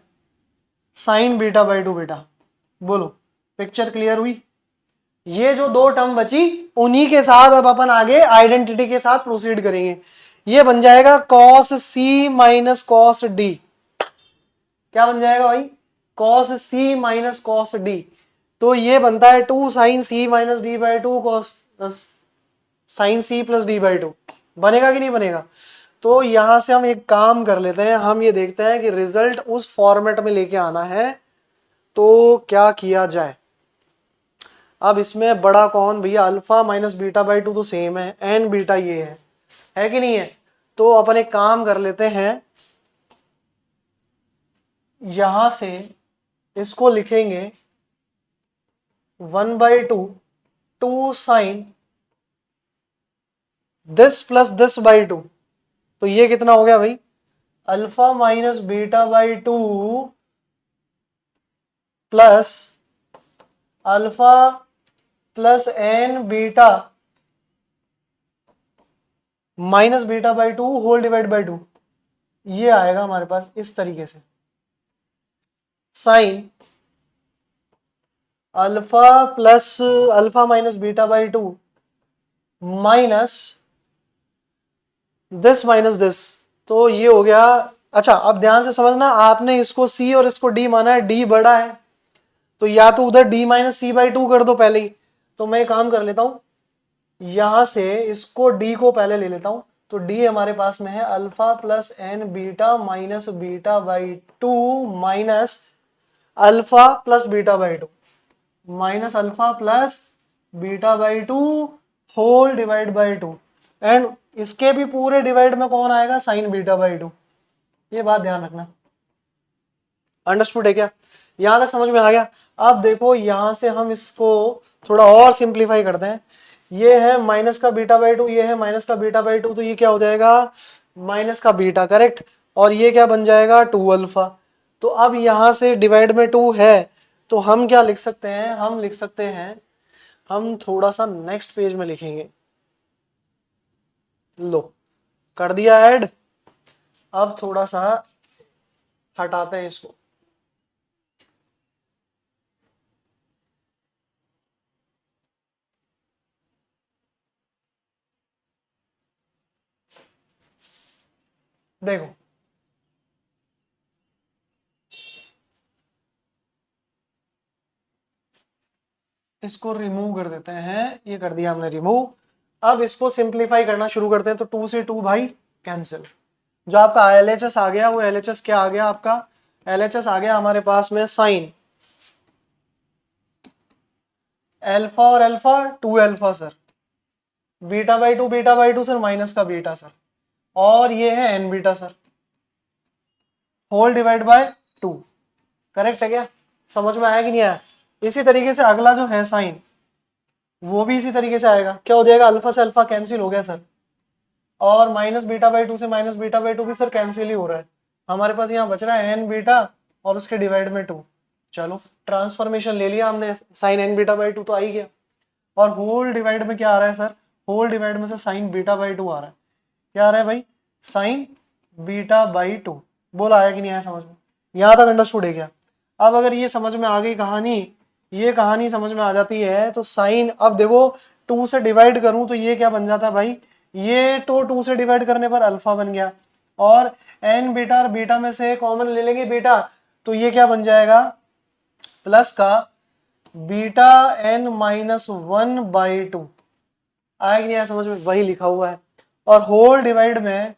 sine beta by 2 बेटा, बोलो पिक्चर क्लियर हुई। ये जो दो टर्म बची उन्हीं के साथ अब अपन आगे आइडेंटिटी के साथ प्रोसीड करेंगे, ये बन जाएगा cos C minus cos D, क्या बन जाएगा भाई, cos C minus cos D, तो ये बनता है 2 sine C minus D by 2 cos sine C plus D by 2, बनेगा कि नहीं बनेगा। तो यहां से हम एक काम कर लेते हैं, हम ये देखते हैं कि रिजल्ट उस फॉर्मेट में लेके आना है तो क्या किया जाए। अब इसमें बड़ा कौन भैया, अल्फा माइनस बीटा बाई 2 तो सेम है, एन बीटा ये है कि नहीं है, तो अपन एक काम कर लेते हैं, यहां से इसको लिखेंगे 1/2 2 sine this plus this by 2, तो ये कितना हो गया भाई, alpha minus beta by 2 plus alpha plus N beta minus beta by two whole divide by two, ये आएगा हमारे पास इस तरीके से। Sine alpha plus alpha minus beta by two minus this, तो ये हो गया। अच्छा अब ध्यान से समझना, आपने इसको सी और इसको डी माना है, डी बड़ा है तो या तो उधर D minus C by two कर दो पहले ही। तो मैं काम कर लेता हूं, यहां से इसको डी को पहले ले लेता हूं, तो डी हमारे पास में है alpha plus N beta minus beta by two minus alpha plus beta by two minus alpha plus beta by two whole divide by two, and इसके भी पूरे डिवाइड में कौन आएगा, साइन बीटा बाई टू। ये बात ध्यान रखना, अंडरस्टूड है क्या, यहां तक समझ में आ गया। अब देखो यहां से हम इसको थोड़ा और सिंप्लीफाई करते हैं, ये है माइनस का बीटा बाई टू, ये है माइनस का बीटा बाई टू, तो ये क्या हो जाएगा माइनस का बीटा, करेक्ट, और ये क्या बन जाएगा टू अल्फा। तो अब यहां से डिवाइड में टू है तो हम क्या लिख सकते हैं, हम लिख सकते हैं, हम थोड़ा सा नेक्स्ट पेज में लिखेंगे, लो कर दिया ऐड। अब थोड़ा सा हटाते हैं इसको, देखो इसको रिमूव कर देते हैं, ये कर दिया हमने रिमूव। अब इसको सिंप्लीफाई करना शुरू करते हैं, तो टू से टू भाई कैंसिल, जो आपका LHS आ गया वो LHS क्या आ गया, आपका LHS आ गया हमारे पास में साइन एल्फा और alpha two alpha sir, beta by two sir minus का बीटा सर, और ये है N beta sir whole divide by two, correct है क्या, समझ में आया कि नहीं आया। इसी तरीके से अगला जो है साइन, वो भी इसी तरीके से आएगा, क्या हो जाएगा अल्फा से अल्फा कैंसिल हो गया सर, और माइनस बीटा बाई टू से माइनस बीटा बाई टू भी सर कैंसिल ही हो रहा है, हमारे पास यहाँ बच रहा है एन बीटा और उसके डिवाइड में टू। चलो ट्रांसफॉर्मेशन ले लिया हमने, sine N beta by two तो आ ही गया, और होल डिवाइड में क्या आ रहा है सर, होल डिवाइड में से साइन बीटा बाई टू आ रहा है, क्या आ रहा है भाई साइन बीटा बाई टू। बोला आया कि नहीं आया समझ में, यहाँ तक अंडरस्टूड है क्या। अब अगर ये समझ में आ गई कहानी, ये कहानी समझ में आ जाती है, तो साइन, अब देखो टू से डिवाइड करूं तो ये क्या बन जाता है भाई, ये तो टू से डिवाइड करने पर अल्फा बन गया, और एन बीटा और बीटा में से कॉमन ले लेंगे बीटा, तो ये क्या बन जाएगा प्लस का beta N minus one by two. आया कि नहीं आया समझ में, वही लिखा हुआ है। और होल डिवाइड में,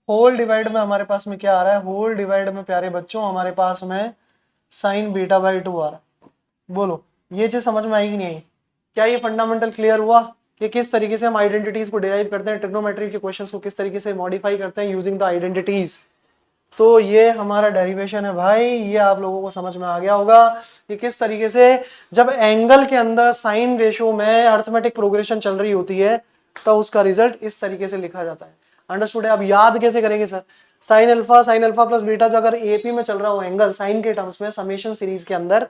होल डिवाइड में हमारे पास में क्या आ रहा है, होल डिवाइड में प्यारे बच्चों हमारे पास में साइन बीटा बाई टू आ रहा है। बोलो ये चीज समझ में आई कि नहीं आई, क्या ये फंडामेंटल क्लियर हुआ कि किस तरीके से हम आइडेंटिटीज को डिराइव करते हैं, ट्रिग्नोमेट्री के क्वेश्चंस को किस तरीके से मॉडिफाई करते हैं यूजिंग द आइडेंटिटीज। तो ये हमारा डेरिवेशन है भाई, ये आप लोगों को समझ में आ गया होगा कि किस तरीके से जब एंगल के अंदर साइन रेशियो में अर्थमेटिक प्रोग्रेशन चल रही होती है तो उसका रिजल्ट इस तरीके से लिखा जाता है। अंडरस्टूड है। अब याद कैसे करेंगे sir, sign alpha plus beta जो अगर एपी में चल रहा हो एंगल साइन के टर्म्स में समेशन सीरीज के अंदर,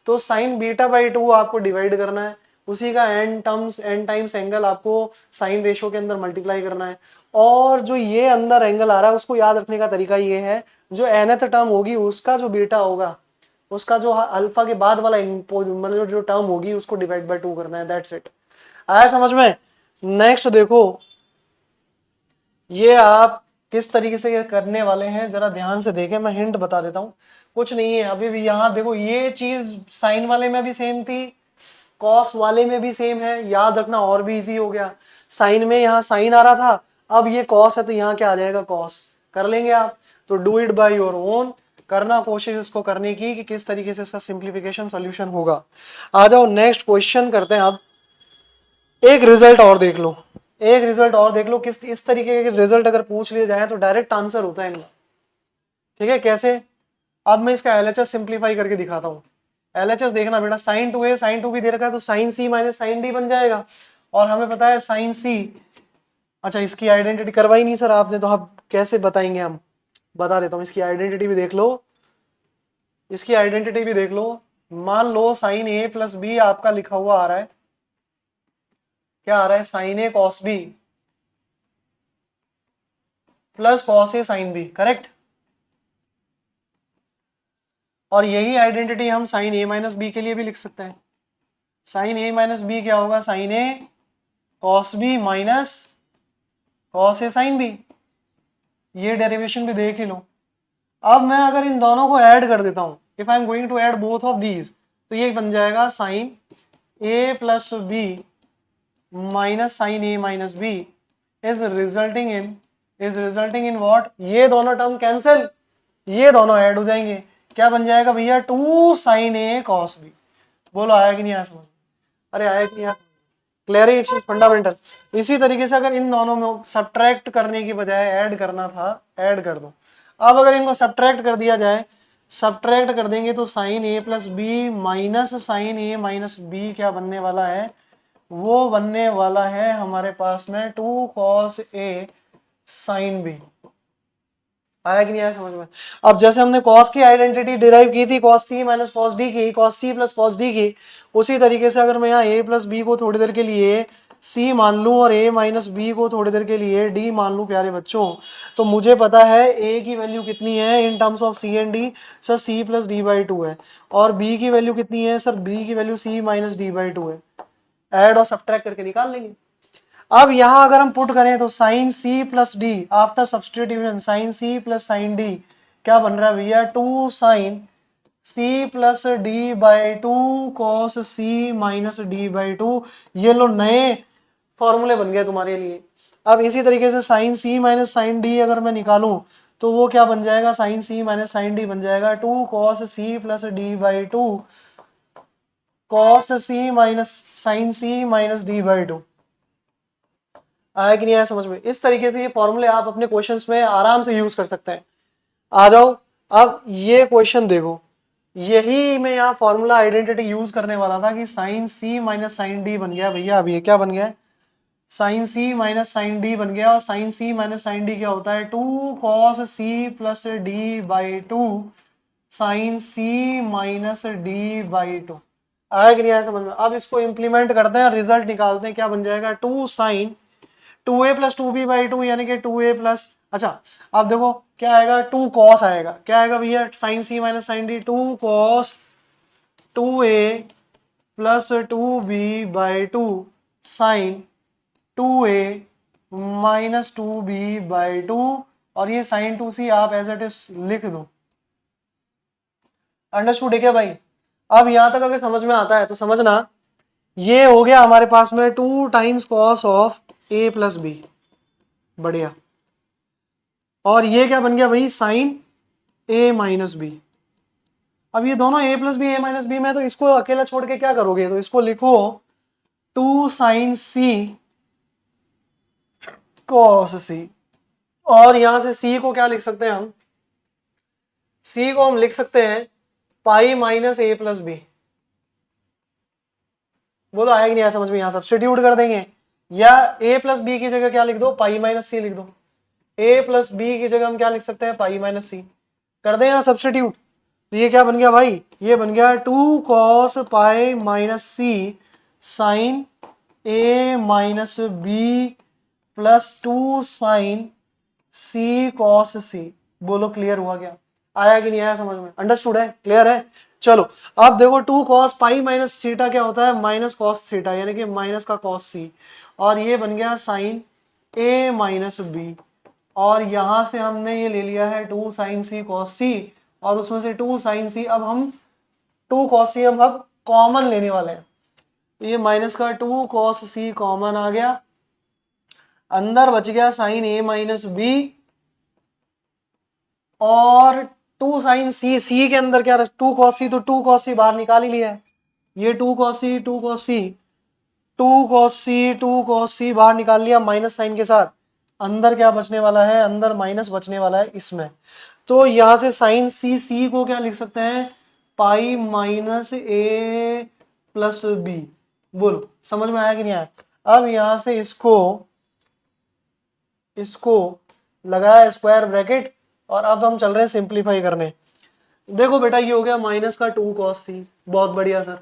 तो साइन बीटा बाई टू आपको डिवाइड करना है, उसी का एन टाइम्स एंगल आपको साइन रेशियो के अंदर मल्टीप्लाई करना है, और जो ये अंदर एंगल आ रहा है उसको याद रखने का तरीका ये है, जो nth टर्म होगी उसका जो बीटा होगा, उसका जो अल्फा के बाद वाला मतलब जो टर्म होगी उसको डिवाइड बाय टू करना है, दैट्स इट। आया समझ में। नेक्स्ट देखो ये आप किस तरीके से करने वाले हैं जरा ध्यान से देखें, मैं हिंट बता देता हूं, कुछ नहीं है अभी भी। यहाँ देखो ये चीज साइन वाले में भी सेम थी, कॉस वाले में भी सेम है, याद रखना और भी इजी हो गया। साइन में यहाँ साइन आ रहा था, अब ये कॉस है तो यहाँ क्या आ जाएगा कॉस, कर लेंगे आप। तो do it by your own, करना कोशिश इसको करने की कि किस तरीके से इसका सिंप्लीफिकेशन सॉल्यूशन होगा। आ जाओ नेक्स्ट क्वेश्चन करते हैं। अब एक रिजल्ट और देख लो, एक रिजल्ट और देख लो, किस इस तरीके के रिजल्ट अगर पूछ लिए जाए तो डायरेक्ट आंसर होता है इनका। ठीक है कैसे, अब मैं इसका LHS सिंप्लीफाई करके दिखाता हूँ। LHS देखना बेटा, साइन टू है साइन टू भी दे रखा है तो sine C minus sine D बन जाएगा, और हमें पता है साइन सी। अच्छा इसकी आइडेंटिटी करवाई नहीं सर आपने, तो आप कैसे बताएंगे, हम बता देता हूँ। इसकी आइडेंटिटी भी देख लो, इसकी आइडेंटिटी भी देख लो, मान लो साइन ए प्लस बी आपका लिखा हुआ आ रहा है, क्या आ रहा है, sign A cos B plus cos A sine B, correct. और यही आइडेंटिटी हम साइन ए माइनस बी के लिए भी लिख सकते हैं। साइन ए माइनस बी क्या होगा, sign A cos B minus cos A sine B. ये डेरिवेशन भी देख ही लो। अब मैं अगर इन दोनों को ऐड कर देता हूं, if I am going to add both of these, तो ये बन जाएगा sine A plus B minus sine A minus B is resulting in what, ये दोनों टर्म कैंसिल, ये दोनों ऐड हो जाएंगे, क्या बन जाएगा भैया, 2 साइन ए कॉस बी। बोलो आया कि नहीं आया समझ, अरे आया कि नहीं आया, क्लियर है ये चीज, फंडामेंटल। इसी तरीके से अगर इन दोनों में सब्ट्रैक्ट करने की बजाय ऐड करना था, ऐड कर दो। अब अगर इनको सब्ट्रैक्ट कर दिया जाए, सब्ट्रैक्ट कर देंगे तो sign A plus B minus sine A minus B क्या बनने वाला है, वो बनने वाला है हमारे पास में 2 cos ए साइन बी। आया कि नहीं आया समझ में। अब जैसे हमने cos की आइडेंटिटी डिराइव की थी, cos c minus cos d की, cos c plus cos d की, उसी तरीके से अगर मैं यहाँ a प्लस बी को थोड़ी देर के लिए c मान लूं और a माइनस बी को थोड़ी देर के लिए d मान लूं प्यारे बच्चों, तो मुझे पता है a की वैल्यू कितनी है in terms of c and d, sir c plus D by two है, और b की वैल्यू कितनी है, सर b की value c minus D by two है। ऐड और सब्ट्रैक्ट करके निकाल लेंगे। अब यहां अगर हम पुट करें तो sine C plus D after substitution, sine C plus sine D क्या बन रहा है भैया, 2 sine C plus D by two cos C minus D by two. ये लो नए फॉर्मूले बन गए तुम्हारे लिए। अब इसी तरीके से sine C minus sine D अगर मैं निकालूं तो वो क्या बन जाएगा, sine C minus sine D बन जाएगा 2 cos C plus D by two cos C minus sine C minus D by two. आया कि नहीं आया समझ में। इस तरीके से ये फॉर्मूले आप अपने क्वेश्चंस में आराम से यूज कर सकते हैं। आ जाओ, अब ये क्वेश्चन देखो, यही मैं यहाँ फॉर्मूला आइडेंटिटी यूज करने वाला था कि sine C minus sine D बन गया भैया। अब ये क्या बन गया, sine C minus sine D बन गया, और sine C minus sine D क्या होता है, 2 cos C plus D by two sine C minus D by two. आया कि नहीं आया समझ में। अब इसको इंप्लीमेंट करते हैं, रिजल्ट निकालते हैं, क्या बन जाएगा, 2 sign 2a plus 2b by to यानी कि 2a प्लस, अच्छा अब देखो क्या आएगा, 2 कॉस आएगा, क्या आएगा भैया, sine C minus sine D 2 cos 2a plus 2b by two sine 2a minus 2b by two, और ये साइन 2c आप एज इट इज लिख दो। अंडरस्टूड है क्या भाई। अब यहां तक अगर समझ में आता है तो समझना, ये हो गया हमारे पास में 2 times cos of a plus B, बढ़िया। और ये क्या बन गया भाई, साइन a माइनस बी। अब ये दोनों a plus B a minus B में, तो इसको अकेला छोड़ के क्या करोगे, तो इसको लिखो 2 साइन c कॉस c, और यहां से c को क्या लिख सकते हैं हम, c को हम लिख सकते हैं pi minus a plus B. बोलो आया कि नहीं आया समझ में। यहां सब्स्टिट्यूट कर देंगे, या a प्लस बी की जगह क्या लिख दो, पाई माइनस सी लिख दो। a प्लस बी की जगह हम क्या लिख सकते हैं, पाई माइनस सी। कर दें यहाँ सब्स्टिट्यूट, तो ये क्या बन गया भाई, ये बन गया 2 cos pi minus C sine a minus B plus 2 sine c cos c। बोलो क्लियर हुआ क्या, आया कि नहीं आया समझ में, अंडरस्टूड है, क्लियर है। चलो अब देखो 2 कॉस पाई माइनस थीटा क्या होता है, माइनस कॉस थीटा, यानी कि माइनस का कॉस सी, और ये बन गया साइन a माइनस बी, और यहां से हमने ये ले लिया है 2 साइन सी कॉस सी, और उसमें से 2 साइन सी, अब हम 2 कॉस सी हम अब कॉमन लेने वाले हैं, ये माइनस का 2 कॉस सी कॉमन आ गया, अंदर बच गया साइन a माइनस बी, और 2 साइन सी, सी के अंदर क्या, 2 कॉस सी, तो 2 कॉस सी बाहर निकाल ही लिया है, ये 2 कॉस सी 2 कॉस सी 2 कॉस सी 2 कॉस सी बाहर निकाल लिया माइनस साइन के साथ, अंदर क्या बचने वाला है, अंदर माइनस बचने वाला है इसमें। तो यहां से साइन सी, सी को क्या लिख सकते हैं, पाई माइनस ए प्लस बी। बोलो समझ में आया कि नहीं आया। अब यहां से इसको लगाया स्क्वायर ब्रैकेट, और अब हम चल रहे हैं सिंप्लीफाई करने। देखो बेटा ये हो गया माइनस का 2 cos थी, बहुत बढ़िया सर।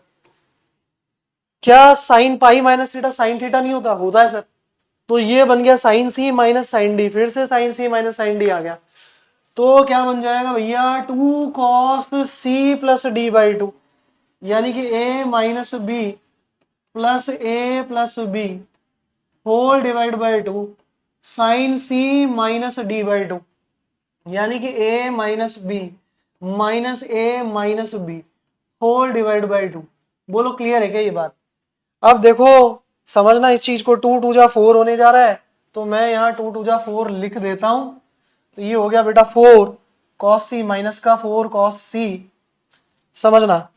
क्या sine pi minus theta sine theta नहीं होता? होता है सर। तो ये बन गया sine C minus sine D, फिर से sine C minus sine D आ गया, तो क्या बन जाएगा भैया 2 cos C plus D by 2, यानी कि a minus B plus A plus B whole divide by 2 sine C minus D by 2, यानी कि a minus B minus A minus B whole divide by 2। बोलो क्लियर है क्या ये बात? अब देखो समझना इस चीज को, 2 2 जा 4 होने जा रहा है, तो मैं यहाँ 2 2 जा 4 लिख देता हूं। तो ये हो गया बेटा 4 cos सी माइनस का 4 cos सी। समझना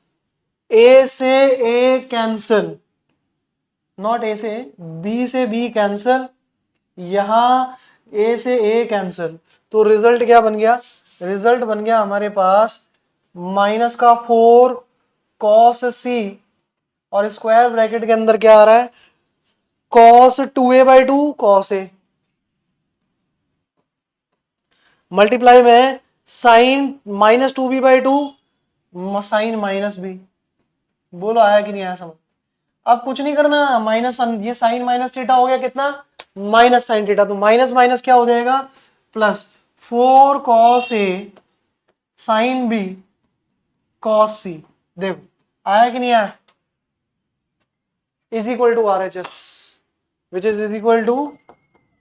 a से a कैंसिल, नॉट a से b से b कैंसिल, यहां a से a कैंसिल, तो रिजल्ट क्या बन गया? रिजल्ट बन गया हमारे पास माइनस का 4 cos सी और स्क्वायर ब्रैकेट के अंदर क्या आ रहा है? cos 2a by 2 cos a multiply में sine minus 2b by 2 sine minus B. बोलो आया कि नहीं आया समझ? अब कुछ नहीं करना, माइनस ये साइन माइनस थीटा हो गया कितना? माइनस साइन थीटा, तो माइनस माइनस क्या हो जाएगा? Plus 4 cos a sine B cos c। देखो आया कि नहीं आया? Is equal to RHS, which is equal to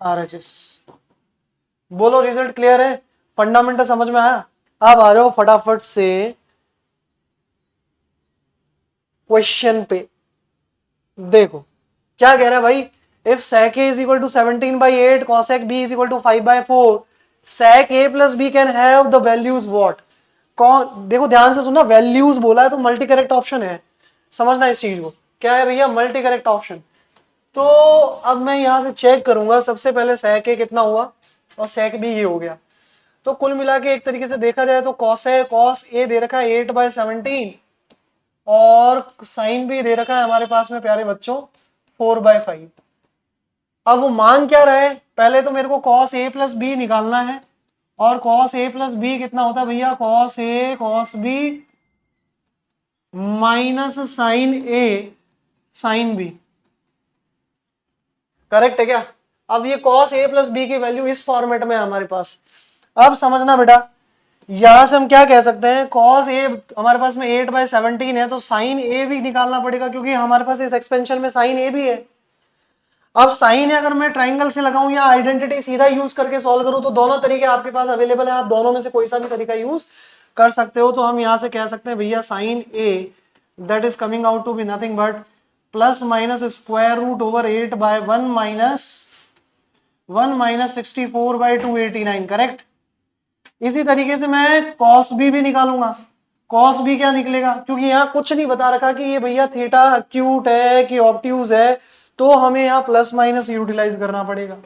RHS। बोलो रिजल्ट क्लियर है? फंडामेंटल समझ में आया? अब आ जाओ फटाफट से क्वेश्चन पे। देखो क्या कह रहा है भाई, if sec a is equal to 17/8 cosec b is equal to 5/4 sec a plus b can have the values what? कौन? देखो ध्यान से सुनना, वैल्यूज बोला है तो मल्टी करेक्ट ऑप्शन है, समझना इस चीज को। क्या है भैया? Multi correct option. तो अब मैं यहां से चेक करूंगा, सबसे पहले sec a कितना हुआ और sec b ये हो गया, तो कुल मिला के एक तरीके से देखा जाए तो cos a दे रखा है 8/17 और साइन भी दे रखा है हमारे पास में प्यारे बच्चों 4/5। अब वो मान क्या रहे? पहले तो मेरे को cos a प्लस बी निकालना है, और cos a प्लस बी कितना होता है भैया? cos a cos b minus sine a साइन b। करेक्ट है क्या? अब ये cos a प्लस बी की वैल्यू इस फॉर्मेट में है हमारे पास। अब समझना बेटा, यहां से हम क्या कह सकते हैं? cos a हमारे पास में 8/17 है, तो साइन a भी निकालना पड़ेगा क्योंकि हमारे पास इस एक्सपेंशन में साइन a भी है। अब साइन है अगर मैं ट्राइंगल से लगाऊं या आइडेंटिटी सीधा यूज करके सॉल्व करूं, तो दोनों तरीके आपके पास अवेलेबल है, आप दोनों में से कोई सा भी तरीका यूज कर सकते हो। तो हम यहां से कह सकते हैं भैया sine a that is coming out to be nothing but plus minus square root over 8/1 minus 64/289। Correct. इसी तरीके से मैं cos b भी निकालूंगा। cos b क्या निकलेगा? क्योंकि यहाँ कुछ नहीं बता रखा कि ये भैया थीटा एक्यूट है कि ऑब्ट्यूज है, तो हमें यहाँ प्लस माइनस यूटिलाइज करना पड़ेगा।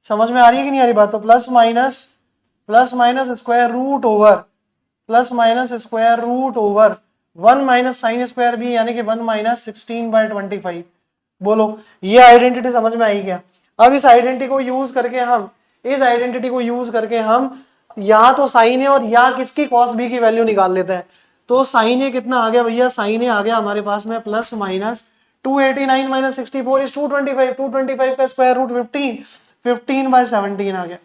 समझ में आ रही है कि नहीं आ रही बात? तो plus minus square root over 1 minus sine square B, यानी कि 1 माइनस 16/25। बोलो ये आइडेंटिटी समझ में आई क्या? अब इस आइडेंटिटी को यूज करके हम यहाँ तो साइन ए और यहाँ किसकी cos b की वैल्यू निकाल लेते हैं। तो साइन ए कितना आ गया भैया? साइन ए आ गया हमारे पास में प्लस माइनस 289 माइनस 64 इज 225, 225 का स्क्वायर रूट 15/17 आ गया।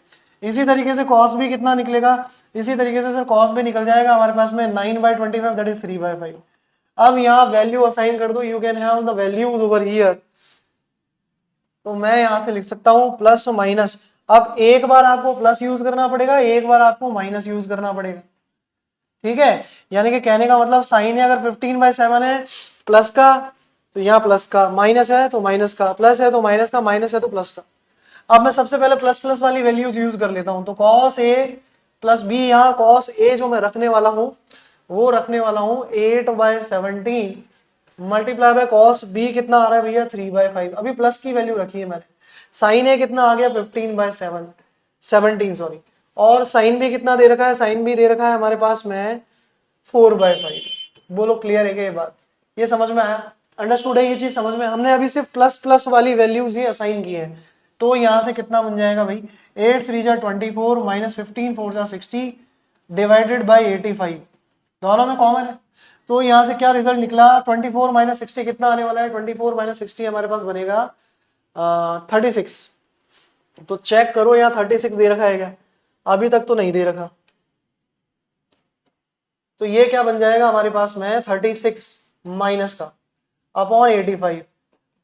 इसी तरीके से cos b कितना निकलेगा? इसी तरीके से सर cos b निकल जाएगा हमारे पास में 9/25 दैट इज 3/5। अब यहाँ वैल्यू असाइन कर दो, you can have the values over here. तो मैं यहां से लिख सकता हूं प्लस माइनस। अब एक बार आपको प्लस यूज करना पड़ेगा, एक बार आपको माइनस यूज करना पड़ेगा। ठीक है, यानी कि कहने का मतलब साइन है अगर 15/7 है प्लस का, तो यहाँ प्लस का, माइनस है तो माइनस का, प्लस है तो माइनस का, माइनस है तो प्लस का। अब मैं सबसे पहले प्लस प्लस वाली वैल्यूज यूज कर लेता हूं। तो cos a प्लस बी, यहाँ cos a जो मैं रखने वाला हूं वो रखने वाला हूं 8/17 मल्टीप्लाई बाय cos b कितना आ रहा है भैया? 3/5। अभी प्लस की वैल्यू रखी है मैंने। साइन ए कितना आ गया? 15/17 सॉरी, और साइन बी कितना दे रखा है? साइन बी दे रखा है हमारे पास में 4/5। बोलो क्लियर है क्या ये बात? ये समझ में आया? अंडरस्टूड है ये चीज समझ में? हमने अभी सिर्फ प्लस प्लस वाली वैल्यूज ही असाइन की है। तो यहां से कितना बन जाएगा भाई? 8 3 जा 24 माइनस 15 4 जा 60 डिवाइडेड बाई 85। दोनों में कॉमन है, तो यहाँ से क्या रिजल्ट निकला, 24 माइनस 60 कितना आने वाला है, 24 माइनस 60 हमारे पास बनेगा 36। तो चेक करो यहाँ 36 दे रखा है क्या, अभी तक तो नहीं दे रखा, तो ये क्या बन जाएगा हमारे पास में 36 माइनस का अपॉन 85,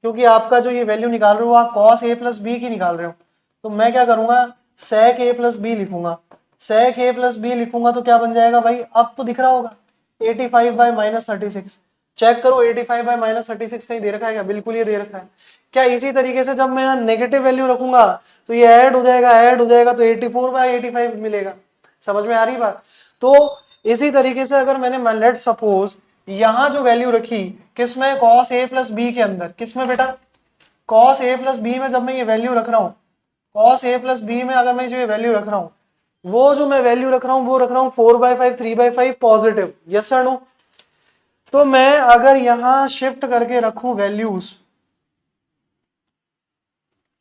क्योंकि आपका जो ये वैल्यू निकाल रहे हो आप कॉस ए प्लस बी की निकाल रहे हो, तो मैं क्या करूंगा सेक ए प्लस बी लिखूंगा, सेक ए प्लस बी लिखूंगा तो क्या बन जाएगा भाई, अब तो दिख रहा होगा 85 बाय माइनस 36। चेक करो 85 बाय माइनस 36 नहीं दे रखा है क्या, बिल्कुल ये दे रखा है क्या। इसी तरीके से जब मैं यहाँ नेगेटिव वैल्यू रखूंगा तो ये ऐड हो जाएगा तो 84 बाय 85 मिलेगा, समझ में आ रही बात। तो इसी तरीके से अगर मैंने लेट सपोज यहां जो वैल्यू रखी किसमें, कॉस ए प्लस बी के अंदर, किसमें बेटा, कॉस ए प्लस बी में जब मैं ये वैल्यू रख रहा हूँ, कॉस ए प्लस बी में अगर मैं जो ये वैल्यू रख रहा हूँ, वो जो मैं वैल्यू रख रहा हूँ वो रख रहा हूँ 4/5 3/5 पॉजिटिव, यस सर नो। तो मैं अगर यहां शिफ्ट करके रखूं वैल्यूज,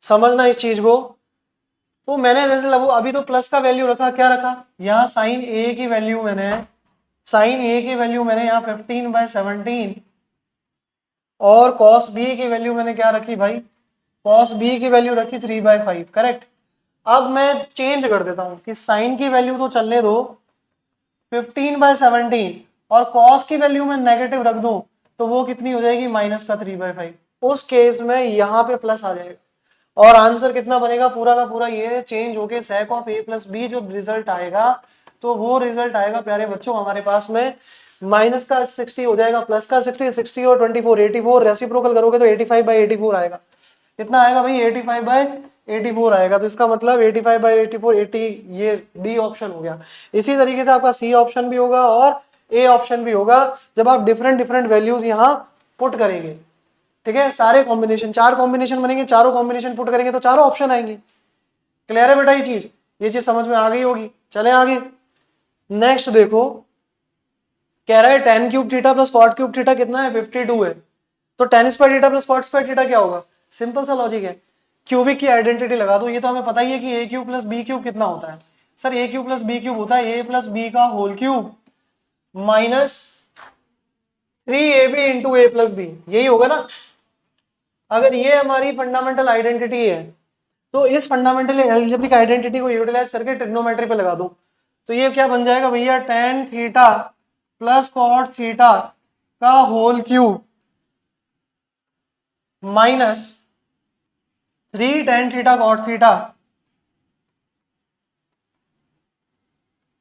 समझना इस चीज को, तो मैंने जैसे अभी तो प्लस का वैल्यू रखा, क्या रखा यहाँ साइन ए की वैल्यू मैंने, साइन ए की वैल्यू मैंने यहाँ 15/17 और कॉस बी की वैल्यू मैंने क्या रखी भाई, कॉस बी की वैल्यू रखी 3/5, करेक्ट। अब मैं चेंज कर देता हूं कि साइन की वैल्यू तो चलने दो 15/17 और कॉस की वैल्यू में नेगेटिव रख दूं तो वो कितनी हो जाएगी, माइनस का 3/5। उस केस में यहाँ पे प्लस आ जाएगा और आंसर कितना बनेगा, पूरा का पूरा ये चेंज होके sec of A plus B जो रिजल्ट आएगा, तो वो रिजल्ट आएगा प्यारे बच्चों हमारे पास में माइनस का 60 हो जाएगा, प्लस का 60 और 24 84 रेसिप्रोकल करोगे तो 85/84 आएगा। कितना आएगा भाई, 85/84 आएगा। तो इसका मतलब 85/84 80, ये डी ऑप्शन हो गया। इसी तरीके से आपका सी ऑप्शन भी होगा और ए ऑप्शन भी होगा जब आप डिफरेंट डिफरेंट वैल्यूज यहाँ पुट करेंगे, ठीक है। सारे कॉम्बिनेशन, 4 कॉम्बिनेशन बनेंगे, चारों कॉम्बिनेशन पुट करेंगे तो चारों ऑप्शन आएंगे। क्लियर है बेटा ये चीज समझ में आ गई होगी। चले आगे, नेक्स्ट देखो, कह रहा है tan cube theta plus cot cube theta कितना है, 52 है। तो tan square theta plus cot square theta क्या होगा, सिंपल सा लॉजिक है, क्यूबिक की आइडेंटिटी लगा दो। ये तो हमें पता ही है कि A cube plus B cube कितना होता है, sir A cube plus B cube होता है ए प्लस बी का whole cube minus 3ab into A plus B, यही होगा ना। अगर ये हमारी फंडामेंटल आइडेंटिटी है तो इस फंडामेंटल एल्जेब्रिक आइडेंटिटी को यूटिलाइज करके ट्रिग्नोमेट्री पे लगा दो, तो ये क्या बन जाएगा भैया, tan theta plus cot theta का whole cube minus 3 tan theta cot theta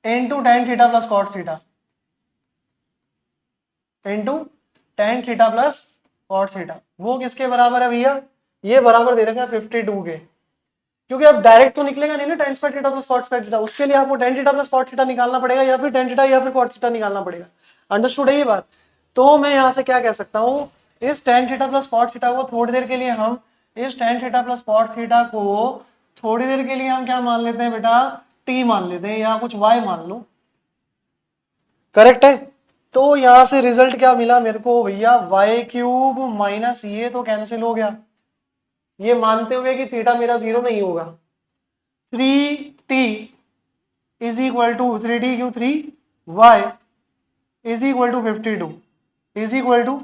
into tan theta plus cot theta into tan theta plus cot theta. वो किसके बराबर है भैया, ये बराबर दे रखा है 52 के, क्योंकि अब डायरेक्ट तो निकलेगा नहीं ना tan square theta plus cot square theta, उसके लिए आपको tan theta plus cot theta निकालना पड़ेगा या फिर tan थीटा या फिर कॉट थीटा निकालना पड़ेगा। अंडरस्टूड है ये बात। तो मैं यहां से क्या कह सकता हूं, इस tan theta plus cot theta को थोड़ी देर के लिए हम, इस tan theta plus cot theta को थोड़ी देर के लिए हम क्या मान लेते हैं बेटा, t मान लेते हैं या कुछ y मान लो, करेक्ट है। तो यहां से रिजल्ट क्या मिला मेरे को भैया, y क्यूब माइनस ये तो कैंसिल हो गया, ये मानते हुए कि थीटा मेरा 0 नहीं होगा, 3t is equal to 3t Q 3y is equal to 52 is equal to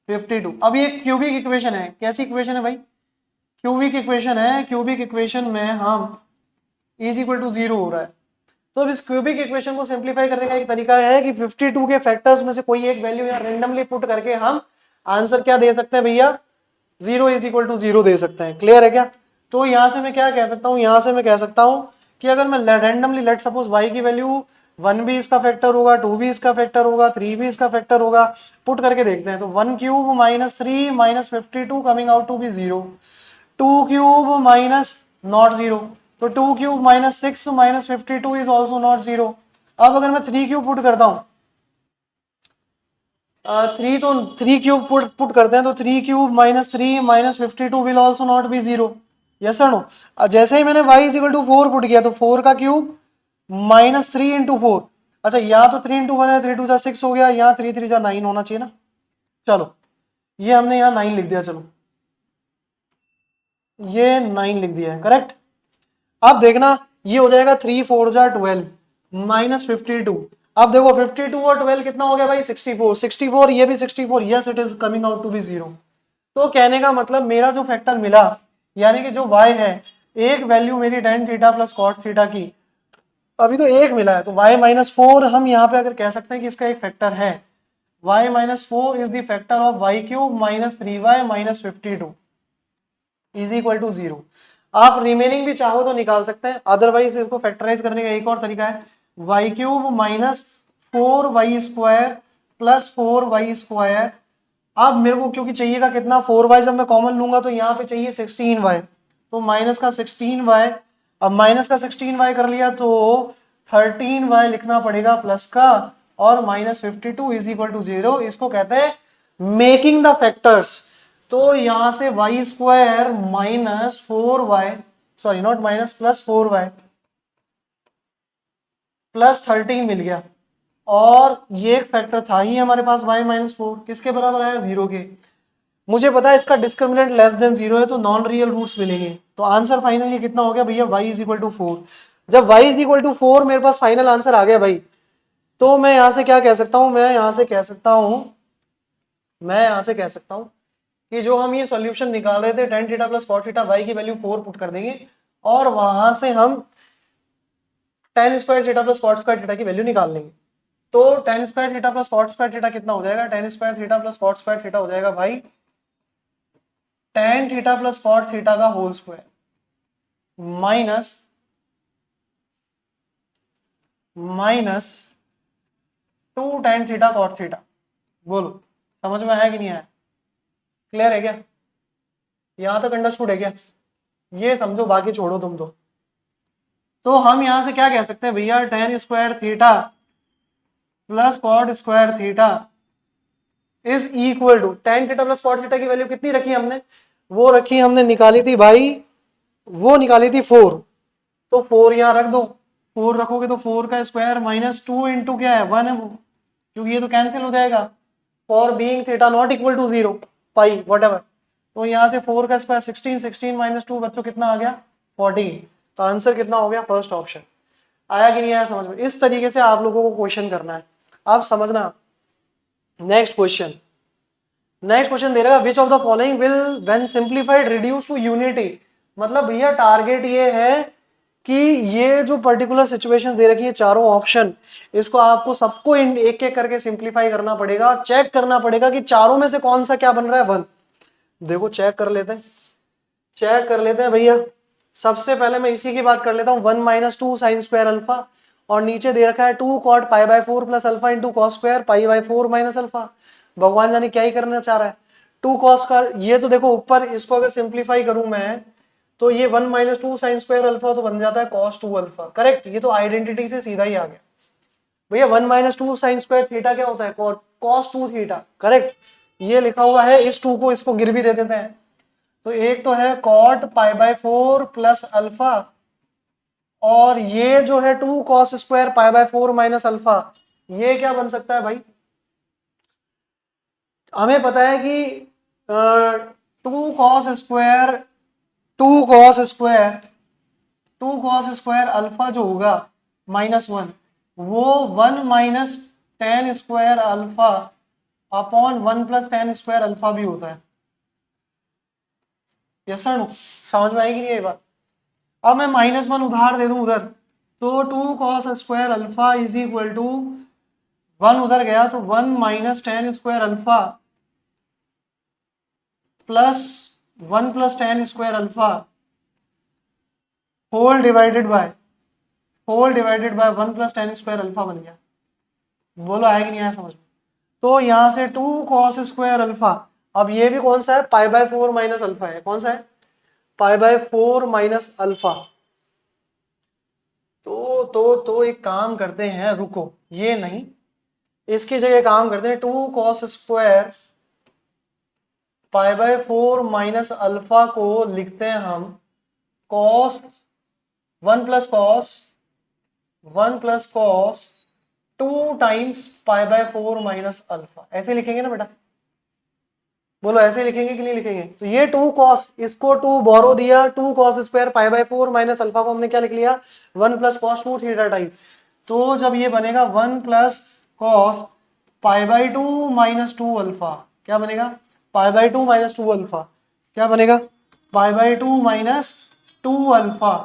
52। अब ये क्यूबिक इक्वेशन है, कैसी इक्वेशन है भाई, क्यूबिक इक्वेशन है, क्यूबिक इक्वेशन में हम इज इक्वल टू 0 हो रहा है। तो अब इस क्यूबिक इक्वेशन को सिंप्लीफाई करने का एक तरीका है कि 52 के फैक्टर्स में से कोई एक वैल्यू या रेंडमली पुट करके हम आंसर क्या दे सकते हैं भैया, 0 इज इक्वल टू 0 दे सकते हैं। क्लियर है क्या। तो यहां से मैं क्या कह सकता हूं, यहां से मैं कह सकता हूं कि अगर मैं रेंडमली लेट सपोज y की वैल्यू 1 भी इसका फैक्टर होगा, 2 भी इसका फैक्टर होगा, 3 भी इसका फैक्टर होगा, पुट करके देखते हैं। तो 1 cube minus 3 minus 52 coming out to be 0, 2 cube minus not 0, तो 2 cube minus 6 minus 52 is also not 0। अब अगर मैं 3 क्यूब पुट करता हूं, 3 क्यूब पुट करते हैं तो 3 cube minus 3 minus 52 will also not be 0, yes और नो। जैसे ही मैंने y is equal to 4 put किया तो 4 का क्यूब माइनस 3 इंटू 4, अच्छा यहाँ तो 3 इंटू 1 है, 3 टू 6 हो गया, यहाँ 3 3 9 होना चाहिए ना। चलो ये हमने यहाँ 9 लिख दिया, चलो ये 9 लिख दिया है, करेक्ट। अब देखना ये हो जाएगा 3 4 जा 12 माइनस 52, अब देखो 52 और 12 कितना हो गया भाई 64, 64 ये भी 64, yes it is coming out to be 0। तो कहने का मतलब मेरा जो फैक्टर मिला यानी कि जो y है एक वैल्यू मेरी tan theta plus cot theta की अभी तो एक मिला है, तो y माइनस 4 हम यहाँ पे अगर कह सकते हैं कि इसका एक फैक्टर है, y minus 4 is the factor of y cube minus 3y minus 52 is equal to 0। आप रिमेनिंग भी चाहो तो निकाल सकते हैं, अदरवाइज इसको फैक्टराइज करने का एक और तरीका है, y cube minus 4y square plus 4y square. अब मेरे को क्योंकि चाहिएगा कितना 4y, जब मैं कॉमन लूंगा तो यहाँ पे चाहिए 16y, तो माइनस का 16y, अब माइनस का 16y कर लिया तो 13y लिखना पड़ेगा प्लस का, और माइनस 52 इज इक्वल टू 0। इसको कहते हैं मेकिंग द फैक्टर्स। तो यहां से y square minus 4y, sorry not minus, plus 4y plus 13 मिल गया, और ये एक फैक्टर था ही हमारे पास y माइनस 4, किसके बराबर आया 0 के। मुझे पता है इसका डिस्क्रिमिनेंट लेस देन 0 है तो नॉन रियल रूट्स मिलेंगे, तो आंसर फाइनली कितना हो गया भैया y इज इक्वल टू 4। जब y इज इक्वल टू 4 मेरे पास फाइनल आंसर आ गया भाई, तो मैं यहां से क्या कह सकता हूं, मैं यहां से कह सकता हूं कि जो हम ये सॉल्यूशन निकाल रहे थे tan theta plus cot theta y की वैल्यू 4 पुट कर देंगे, और वहां से हम tan square theta plus cot square theta की वैल्यू निकाल लेंगे। तो tan square theta plus cot square theta कितना हो जाएगा, tan square theta plus cot square theta हो जाएगा भाई tan theta plus cot theta का whole square minus 2 tan theta cot theta. बोलो समझ में आया कि नहीं आया, क्लियर है क्या, यहां तक अंडरस्टूड है क्या, ये समझो बाकी छोड़ो तुम तो हम यहां से क्या कह सकते हैं भैया, tan square theta plus cot square theta is equal to tan theta plus cot theta की वैल्यू कितनी रखी हमने, वो रखी हमने निकाली थी भाई, वो निकाली थी 4, तो 4 यहां रख दो, 4 रखोगे तो 4 का स्क्वायर माइनस 2 इंटू क्या है 1 है वो, क्योंकि ये तो कैंसिल हो जाएगा, for being theta not equal to 0 pi whatever, तो यहां से 4 का स्क्वायर 16, 16 माइनस 2 बच्चों कितना आ गया 14, तो आंसर कितना हो गया फर्स्ट ऑप्शन। आया कि नहीं आया समझ में, इस तरीके से आप लोगों को क्वेश्चन करना है। आप समझना, नेक्स्ट क्वेश्चन दे रहा है which of the following will when simplified reduce to unity. मतलब भैया टारगेट ये है कि ये जो पर्टिकुलर सिचुएशंस दे रखी है चारों ऑप्शन, इसको आपको सबको एक एक करके सिंप्लीफाई करना पड़ेगा और चेक करना पड़ेगा कि चारों में से कौन सा क्या बन रहा है 1। देखो चेक कर लेते हैं भैया। सबसे पहले मैं इसी की बात कर लेता हूं, 1 माइनस 2 साइन स्क्वायर अल्फा, और नीचे दे रखा है 2 cot pi by 4 plus alpha into cos square pi by 4 minus alpha. भगवान जाने क्या ही करना चाह रहा है, 2 कॉस का ये तो देखो ऊपर, इसको अगर सिंप्लीफाई करूं मैं तो ये 1 माइनस 2 साइन स्क्वायर अल्फा तो बन जाता है कॉस 2 अल्फा, करेक्ट, ये तो आइडेंटिटी से सीधा ही आ गया भैया। 1 माइनस 2 साइन स्क्वायर थीटा क्या होता है कॉस 2 थीटा, करेक्ट, ये लिखा हुआ है, इस 2 को इसको गिर भी दे देते हैं, तो एक तो है cot pi by 4 plus alpha, और ये जो है 2 cos square pi by 4 minus alpha, ये क्या बन सकता है भाई, हमें पता है कि 2 cos square 2 cos square alpha जो होगा -1, वो 1 minus tan square alpha upon 1 plus tan square alpha भी होता है। यस सर नो, समझ में आएगी नहीं ये बात। अब मैं -1 उधार दे दूं उधर, तो 2 cos square alpha is equal to 1 उधर गया तो 1 minus tan square alpha plus 1 plus tan square alpha whole divided by 1 plus tan square alpha बन गया। बोलो आया कि नहीं आया समझ में। तो यहां से 2 कॉस स्क्वायर अल्फा, अब ये भी कौन सा है पाई बाय 4 माइनस अल्फा है, कौन सा है पाई बाय 4 माइनस अल्फा। तो एक काम करते हैं, रुको ये नहीं, इसकी जगह काम करते हैं 2 cos square pi by 4 minus alpha को लिखते हैं हम cos 1 plus cos 2 times pi by 4 minus alpha, ऐसे लिखेंगे ना बेटा, बोलो ऐसे लिखेंगे कि नहीं लिखेंगे। तो ये 2 कॉस, इसको 2 बोरो दिया, 2 cos square pi by 4 minus alpha को हमने क्या लिख लिया 1 प्लस कॉस 2 थीटा टाइप, तो जब ये बनेगा 1 plus cos pi by two minus two alpha, क्या बनेगा pi by two minus two alpha, क्या बनेगा pi by two minus two alpha.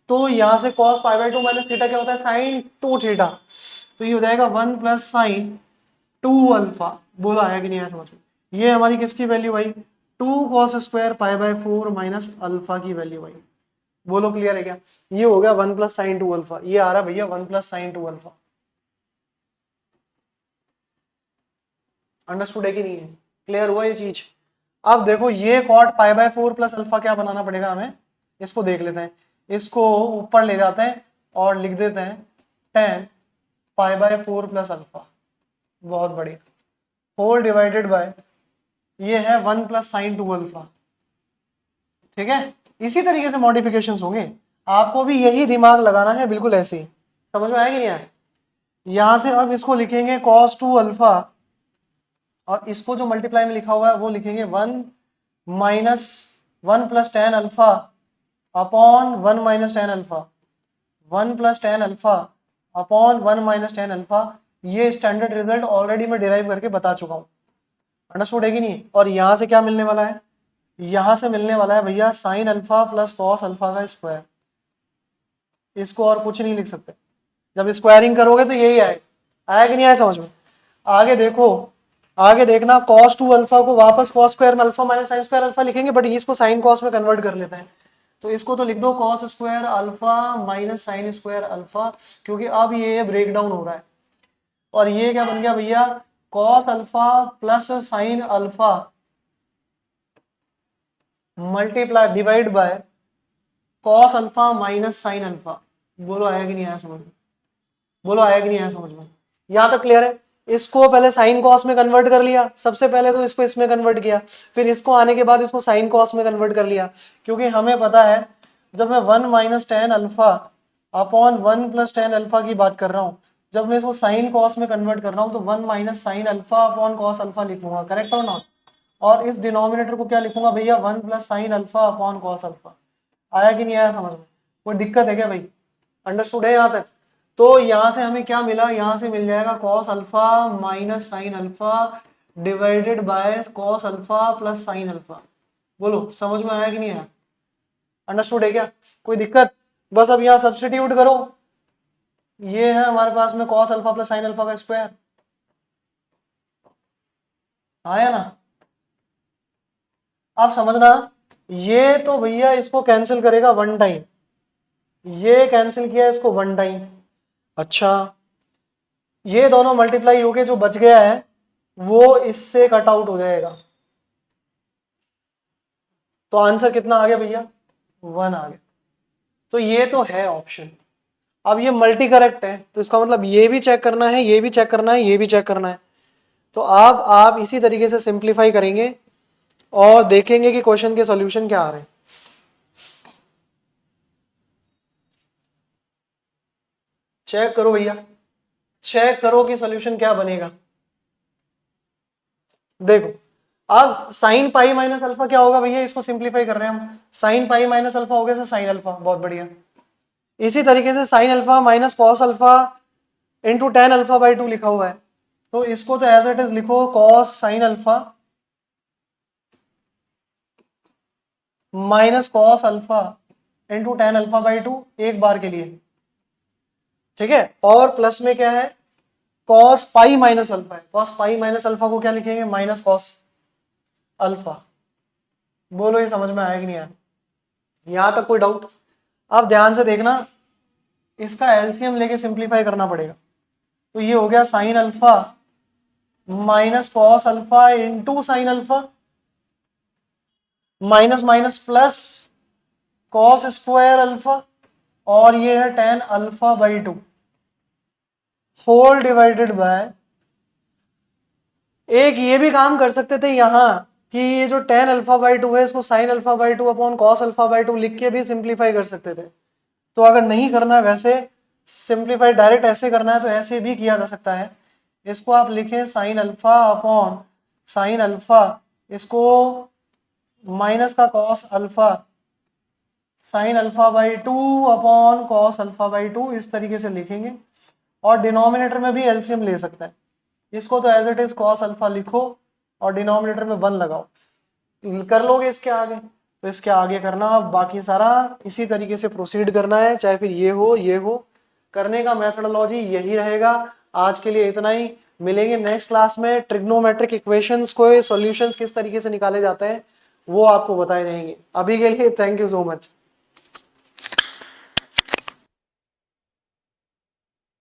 तो यहाँ से cos pi by two minus theta क्या होता है साइन टू थीटा, तो ये हो जाएगा 1 प्लस साइन टू अल्फा। बोलो आया कि नहीं आया समझ में। ये हमारी किसकी वैल्यू भाई, two cos square pi by four minus alpha की वैल्यू भाई। बोलो क्लियर है क्या। ये हो गया 1 प्लस साइन टू अल्फा, ये आ रहा भैया 1 plus sign to alpha. Understood है कि नहीं है, क्लियर हुआ ये चीज। अब देखो ये cot pi by four plus alpha क्या बनाना पड़ेगा हमें, इसको देख लेते हैं। इसको ऊपर ले जाते हैं और लिख देते हैं ten pi by four plus alpha, बहुत बढ़िया, होल डिवाइडेड बाय ये है 1 प्लस साइन टू अल्फा। ठीक है, इसी तरीके से मॉडिफिकेशंस होंगे, आपको भी यही दिमाग लगाना है, बिल्कुल ऐसे ही। समझ में आया कि नहीं आया। यहां से अब इसको लिखेंगे कॉस टू अल्फा, और इसको जो मल्टीप्लाई में लिखा हुआ है वो लिखेंगे 1 minus 1 plus tan alpha upon 1 minus tan alpha, 1 plus tan alpha upon 1 minus tan alpha. ये स्टैंडर्ड रिजल्ट ऑलरेडी मैं डिराइव करके बता चुका हूँ, अंडरस्टूड है कि नहीं। और यहाँ से क्या मिलने वाला है, यहाँ से मिलने वाला है भैया sign alpha plus cos alpha का स्क्वायर। इसको और कुछ नहीं लिख सकते, जब स्क्वायरिंग करोगे तो यही आएगा। आया कि नहीं आया समझ में। आगे देखो, आगे देखना, कॉस टू अल्फा को वापस कॉस स्क्वायर में alpha minus sine square alpha लिखेंगे, बट इसको साइन कॉस में कन्वर्ट कर लेते हैं। तो इसको तो लिख दो cos square alpha minus sine square alpha, क्योंकि अब ये ब्रेक डाउन हो रहा है। और ये क्या बन गया भैया, cos alpha plus sine alpha multiply divide by cos alpha minus sine alpha. बोलो आया कि नहीं आया समझ में, बोलो आया कि नहीं आया समझ में। यहां तक क्लियर है। इसको पहले साइन कॉस में कन्वर्ट कर लिया, सबसे पहले तो इसको इसमें कन्वर्ट किया, फिर इसको आने के बाद इसको साइन कॉस में कन्वर्ट कर लिया, क्योंकि हमें पता है जब मैं 1 minus tan alpha upon 1 plus tan alpha की बात कर रहा हूं, जब मैं इसको साइन कॉस में कन्वर्ट कर रहा हूं तो 1 minus sine alpha upon cos alpha लिखूंगा, करेक्ट और नॉट। और इस डिनोमिनेटर को क्या लिखूंगा भैया, 1 plus sine alpha upon cos alpha. आया कि नहीं आया समझ में, कोई दिक्कत है क्या भाई, अंडरस्टूड है यहाँ तक। तो यहां से हमें क्या मिला, यहां से मिल जाएगा cos alpha minus sine alpha divided by cos alpha plus sine alpha. बोलो समझ में आया कि नहीं आया, अंडरस्टूड है क्या, कोई दिक्कत। बस अब यहाँ सब्स्टिट्यूट करो, ये है हमारे पास में cos alpha plus sine alpha का स्क्वायर, आया ना। अब समझना, ये तो भैया इसको कैंसिल करेगा वन टाइम, ये कैंसिल किया इसको वन टाइम। अच्छा, ये दोनों मल्टीप्लाई होके जो बच गया है वो इससे कट आउट हो जाएगा, तो आंसर कितना आ गया भैया, 1 आ गया। तो ये तो है ऑप्शन। अब ये मल्टी करेक्ट है, तो इसका मतलब ये भी चेक करना है, ये भी चेक करना है, ये भी चेक करना है। तो आप इसी तरीके से सिंप्लीफाई करेंगे और देखेंगे कि क्वेश्चन के सॉल्यूशन क्या आ रहे हैं। चेक करो भैया, चेक करो कि सॉल्यूशन क्या बनेगा। देखो, अब साइन पाई माइनस अल्फा क्या होगा भैया, इसको सिंप्लीफाई कर रहे हैं हम, साइन पाई माइनस अल्फा हो गया साइन अल्फा, बहुत बढ़िया। इसी तरीके से sine alpha minus cos alpha into ten alpha by to लिखा हुआ है, तो इसको तो एज इट इज लिखो cos sine alpha minus cos alpha into ten alpha by to एक बार के लिए, ठीक है। और प्लस में क्या है, कॉस पाई माइनस अल्फा है, कॉस पाई माइनस अल्फा को क्या लिखेंगे, माइनस कॉस अल्फा। बोलो ये समझ में आया कि नहीं आया, यहां तक कोई डाउट। अब ध्यान से देखना, इसका एलसीएम लेके सिंप्लीफाई करना पड़ेगा। तो ये हो गया sine alpha minus cos alpha into sine alpha minus minus plus cos square alpha, और ये है tan alpha by two whole divided by, एक ये भी काम कर सकते थे यहां कि ये जो टेन अल्फा बाई टू है इसको sine alpha by two upon cos alpha by to लिख के भी सिंप्लीफाई कर सकते थे। तो अगर नहीं करना है वैसे सिंप्लीफाई डायरेक्ट ऐसे करना है तो ऐसे भी किया जा सकता है। इसको आप लिखें sine alpha upon sine alpha, इसको माइनस का cos alpha sine alpha by two upon cos alpha by to, इस तरीके से लिखेंगे। और डिनोमिनेटर में भी एलसीएम ले सकते हैं। इसको तो as it is cos alpha लिखो और डिनोमिनेटर में 1 लगाओ, कर लोगे इसके आगे। तो इसके आगे करना, बाकी सारा इसी तरीके से प्रोसीड करना है, चाहे फिर ये हो। करने का मेथोडोलॉजी यही रहेगा। आज के लिए इतना ही, मिलेंगे नेक्स्ट क्लास में। ट्रिग्नोमेट्रिक इक्वेशंस को सॉल्यूशंस किस तरीके से निकाले जाते हैं वो आपको बताए जाएंगे। अभी के लिए थैंक यू सो मच।